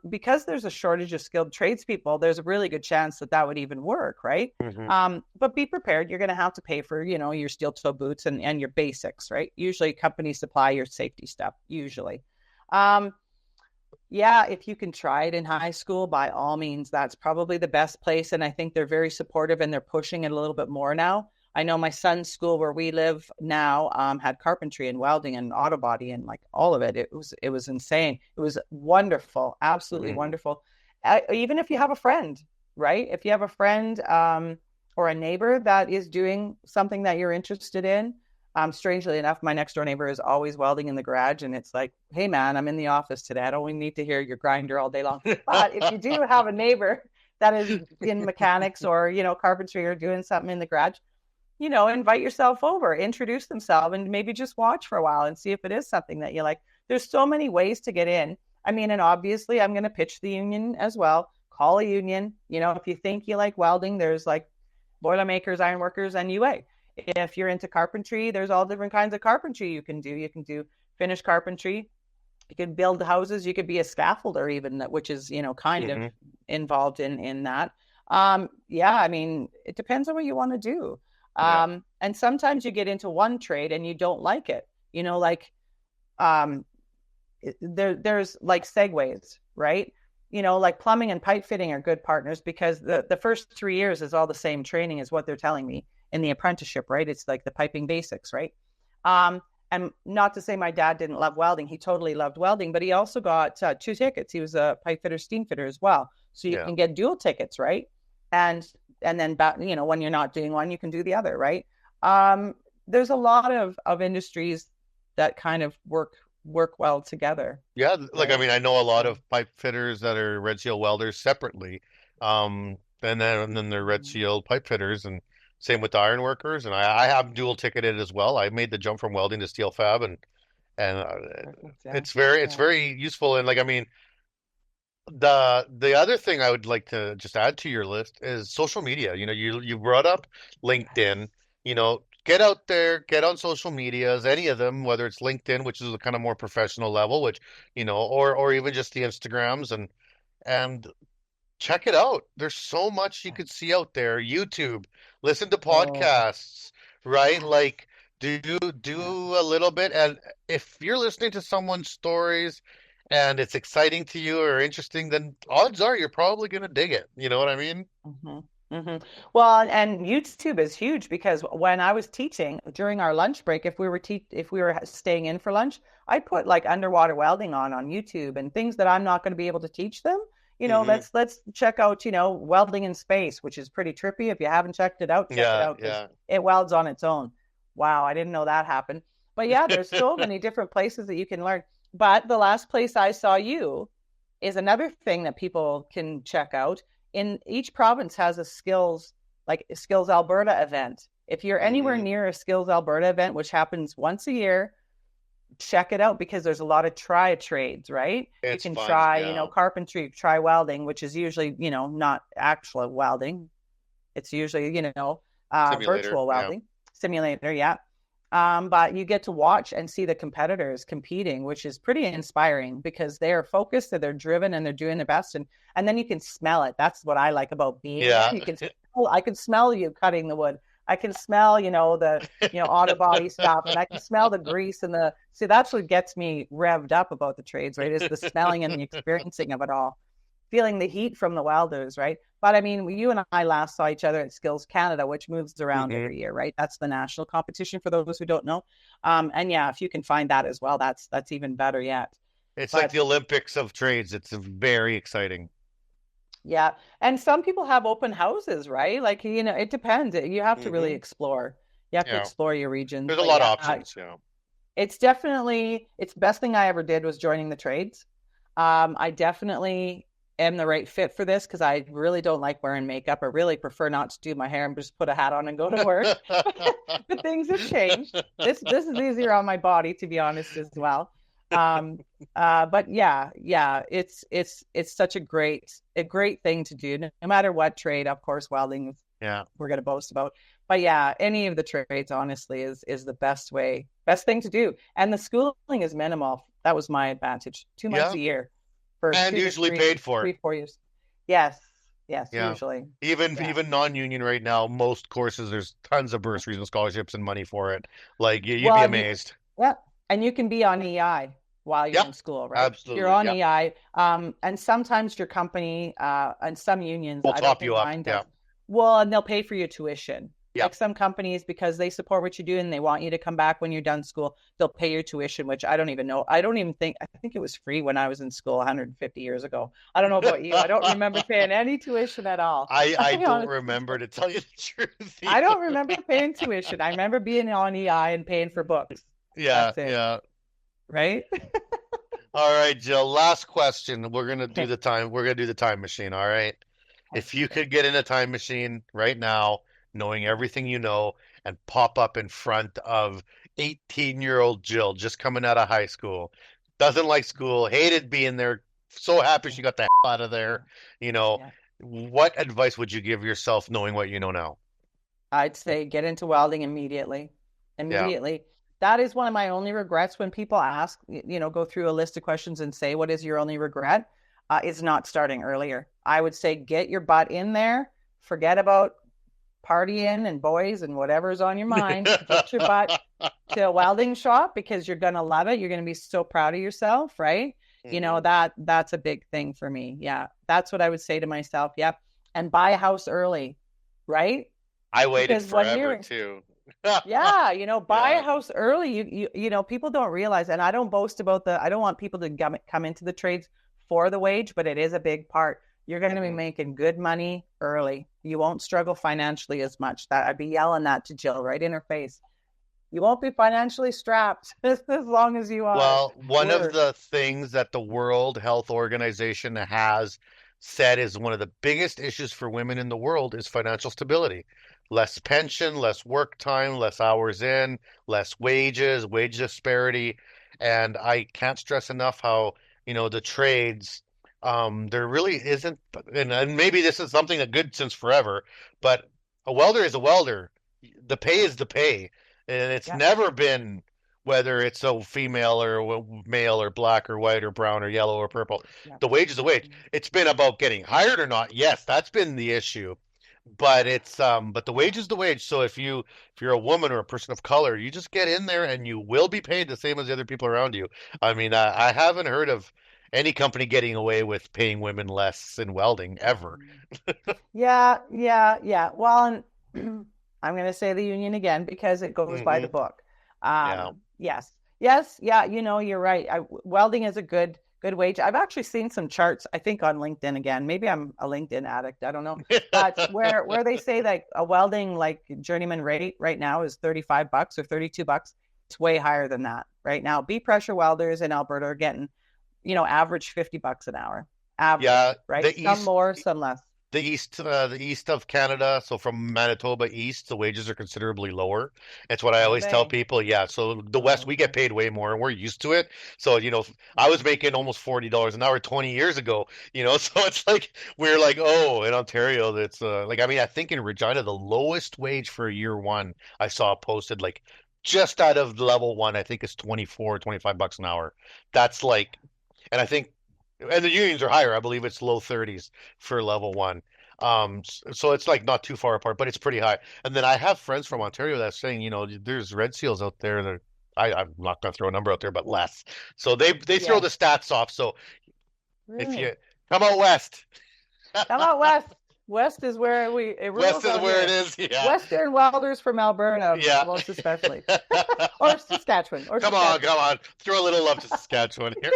Because there's a shortage of skilled tradespeople, there's a really good chance that would even work, right? Mm-hmm. But be prepared. You're going to have to pay for, your steel toe boots and your basics, right? Usually companies supply your safety stuff, usually. Yeah, if you can try it in high school, by all means, that's probably the best place. And I think they're very supportive and they're pushing it a little bit more now. I know my son's school where we live now had carpentry and welding and auto body and like all of it. It was insane. It was wonderful, absolutely wonderful. even if you have a friend, right? If you have a friend or a neighbor that is doing something that you're interested in, strangely enough, my next door neighbor is always welding in the garage, and it's like, hey man, I'm in the office today. I don't need to hear your grinder all day long. But if you do have a neighbor that is in mechanics or, carpentry or doing something in the garage, invite yourself over, introduce themselves, and maybe just watch for a while and see if it is something that you like. There's so many ways to get in. I mean, and obviously I'm going to pitch the union as well. Call a union. If you think you like welding, there's like Boilermakers, Ironworkers, and UA. If you're into carpentry, there's all different kinds of carpentry you can do. You can do finished carpentry. You can build houses. You could be a scaffolder even, which is, kind of involved in that. Yeah, I mean, it depends on what you want to do. And sometimes you get into one trade and you don't like it. There's like segues, right? Like plumbing and pipe fitting are good partners because the first 3 years is all the same training is what they're telling me in the apprenticeship, right? It's like the piping basics, right? And not to say my dad didn't love welding. He totally loved welding, but he also got 2 tickets. He was a pipe fitter, steam fitter as well. So you can get dual tickets, right? And then, when you're not doing one, you can do the other, right? There's a lot of industries that kind of work well together. Yeah, like, right? I mean, I know a lot of pipe fitters that are red seal welders separately. And then they're red seal pipe fitters, and same with the iron workers. And I have dual ticketed as well. I made the jump from welding to steel fab, and it's very useful. And like, I mean, the other thing I would like to just add to your list is social media. You brought up LinkedIn. Get out there, get on social medias, any of them, whether it's LinkedIn, which is a kind of more professional level, which, or even just the Instagrams, and check it out. There's so much you could see out there. YouTube, listen to podcasts, right? Like do a little bit, and if you're listening to someone's stories and it's exciting to you or interesting, then odds are you're probably gonna dig it. You know what I mean? Well, and YouTube is huge because when I was teaching during our lunch break, if we were staying in for lunch, I put like underwater welding on YouTube and things that I'm not going to be able to teach them. Let's check out, welding in space, which is pretty trippy. If you haven't checked it out, check it out. It welds on its own. Wow, I didn't know that happened. But yeah, there's so many different places that you can learn. But the last place I saw you is another thing that people can check out. In each province has a skills Alberta event. If you're anywhere near a Skills Alberta event, which happens once a year, check it out because there's a lot of trades, right? It's you can fun, try, carpentry, try welding, which is usually, not actual welding. It's usually, virtual welding, simulator, yeah. But you get to watch and see the competitors competing, which is pretty inspiring because they are focused and they're driven and they're doing their best. And then you can smell it. That's what I like about being there. I can smell you cutting the wood. I can smell, the, auto body stuff, and I can smell the grease see, that's what gets me revved up about the trades, right? Is the smelling and the experiencing of it all. Feeling the heat from the welders, right? But I mean, you and I last saw each other at Skills Canada, which moves around every year, right? That's the national competition for those who don't know. And yeah, if you can find that as well, that's even better yet. It's like the Olympics of trades. It's very exciting. Yeah. And some people have open houses, right? Like, it depends. You have to really explore. You have to explore your region. There's a lot of options, It's the best thing I ever did was joining the trades. I definitely am the right fit for this because I really don't like wearing makeup. I really prefer not to do my hair and just put a hat on and go to work. But things have changed. This is easier on my body, to be honest, as well. But yeah, it's such a great thing to do, no matter what trade. Of course, welding, we're going to boast about. But yeah, any of the trades, honestly, is the best thing to do. And the schooling is minimal. That was my advantage. 2 months a year. And usually paid for 3-4 years. Yes, usually. Even non-union right now, most courses, there's tons of bursaries and scholarships and money for it. Like, you'd be amazed. And you can be on EI while you're in school, right? Absolutely. You're on EI. And sometimes your company and some unions will top you up. Well, and they'll pay for your tuition. Yeah. Like some companies, because they support what you do and they want you to come back when you're done school, they'll pay your tuition, which I don't even know. I think it was free when I was in school 150 years ago. I don't know about you. I don't remember paying any tuition at all. I don't honest- remember, to tell you the truth. I don't remember paying tuition. I remember being on EI and paying for books. Yeah, That's it. yeah. Right? All right, Jill, last question. We're gonna do Okay. the time machine, all right? If you could get in a time machine right now, knowing everything you know, and pop up in front of 18-year-old Jill just coming out of high school, doesn't like school, hated being there, so happy she got the hell out of there, Yeah. what advice would you give yourself knowing what you know now? I'd say get into welding immediately. Yeah. Immediately. That is one of my only regrets when people ask, go through a list of questions and say, what is your only regret? Is not starting earlier. I would say get your butt in there, forget about partying and boys and whatever's on your mind. Get your butt to a welding shop because you're going to love it. You're going to be so proud of yourself, right? That's a big thing for me. Yeah. That's what I would say to myself. Yep. And buy a house early, right? I waited Because when forever you're too. yeah, buy Yeah. a house early. People don't realize, and I don't boast about I don't want people to come into the trades for the wage, but it is a big part. You're going to be making good money early. You won't struggle financially as much. That I'd be yelling that to Jill right in her face. You won't be financially strapped as long as you are. Well, one of Work. the things that the World Health Organization has said is one of the biggest issues for women in the world is financial stability. Less pension, less work time, less hours in, less wages, wage disparity. And I can't stress enough how, the trades, there really isn't, and maybe this is something that good since forever, but a welder is a welder. The pay is the pay. And it's Yeah. never been whether it's a female or male or black or white or brown or yellow or purple. Yeah. The wage is the wage. It's been about getting hired or not. Yes, that's been the issue. But but the wage is the wage. So if you're a woman or a person of color, you just get in there and you will be paid the same as the other people around you. I mean, I haven't heard of any company getting away with paying women less in welding ever. Yeah, yeah, yeah. Well, and I'm going to say the union again because it goes by the book. Yeah. Yes, yes, yeah. You're right. Welding is a good wage. I've actually seen some charts. I think on LinkedIn again. Maybe I'm a LinkedIn addict. I don't know. But where they say like a welding like journeyman rate right now is $35 or $32. It's way higher than that right now. B pressure welders in Alberta are getting, average $50 an hour. Average, Yeah, right? Some more, some less. the east of Canada, so from Manitoba east, the wages are considerably lower. It's what I Are always tell they? people. Yeah, so the Oh, west we get okay. paid way more, and we're used to it. So I was making almost $40 an hour 20 years ago. So it's like we're like, oh, in Ontario, that's like I mean, I think in Regina, the lowest wage for year one I saw posted like just out of level one, I think it's 24, $25 an hour. That's like, and I think and the unions are higher. I believe it's low 30s for level one. So it's like not too far apart, but it's pretty high. And then I have friends from Ontario that's saying, there's red seals out there that I'm not going to throw a number out there, but less. So they throw Yeah, the stats off. So if you really. come out west, How about West? West is where it west rules is out where it here. is. Yeah, Western welders from Alberta, yeah. most especially, or Saskatchewan, or Come on, Saskatchewan. come on. Throw a little love to Saskatchewan here.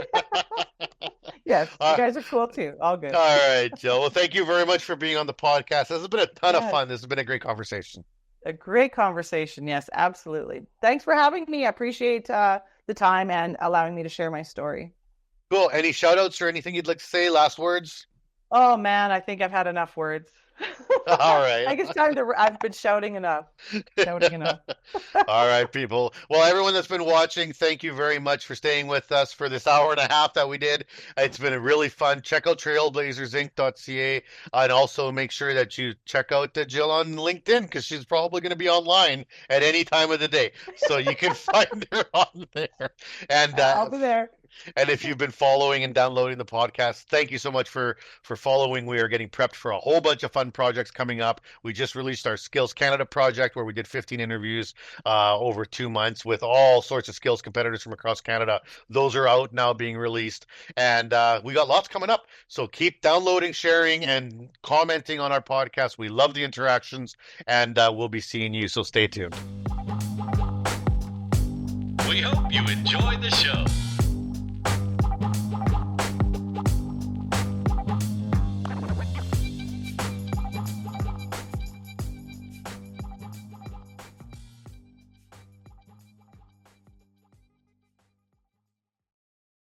Yes, you Uh, guys are cool too. All good. all right, Joe. Well, thank you very much for being on the podcast. This has been a ton of Yes, fun. This has been a great conversation. a great conversation. Yes, absolutely. Thanks for having me. I appreciate the time and allowing me to share my story. Cool. Any shout outs or anything you'd like to say? Last words? Oh man, I think I've had enough words. All I right. think it's time to. I've been shouting enough. Shouting enough. All right, people. Well, everyone that's been watching, thank you very much for staying with us for this hour and a half that we did. It's been a really fun. Check out trailblazersinc.ca and also make sure that you check out Jill on LinkedIn because she's probably going to be online at any time of the day. So you can find her on there. And I'll be there. And if you've been following and downloading the podcast, thank you so much for following. We are getting prepped for a whole bunch of fun projects coming up. We just released our Skills Canada project where we did 15 interviews over 2 months with all sorts of skills competitors from across Canada. Those are out now being released. And we got lots coming up. So keep downloading, sharing, and commenting on our podcast. We love the interactions, and we'll be seeing you. So stay tuned. We hope you enjoy the show.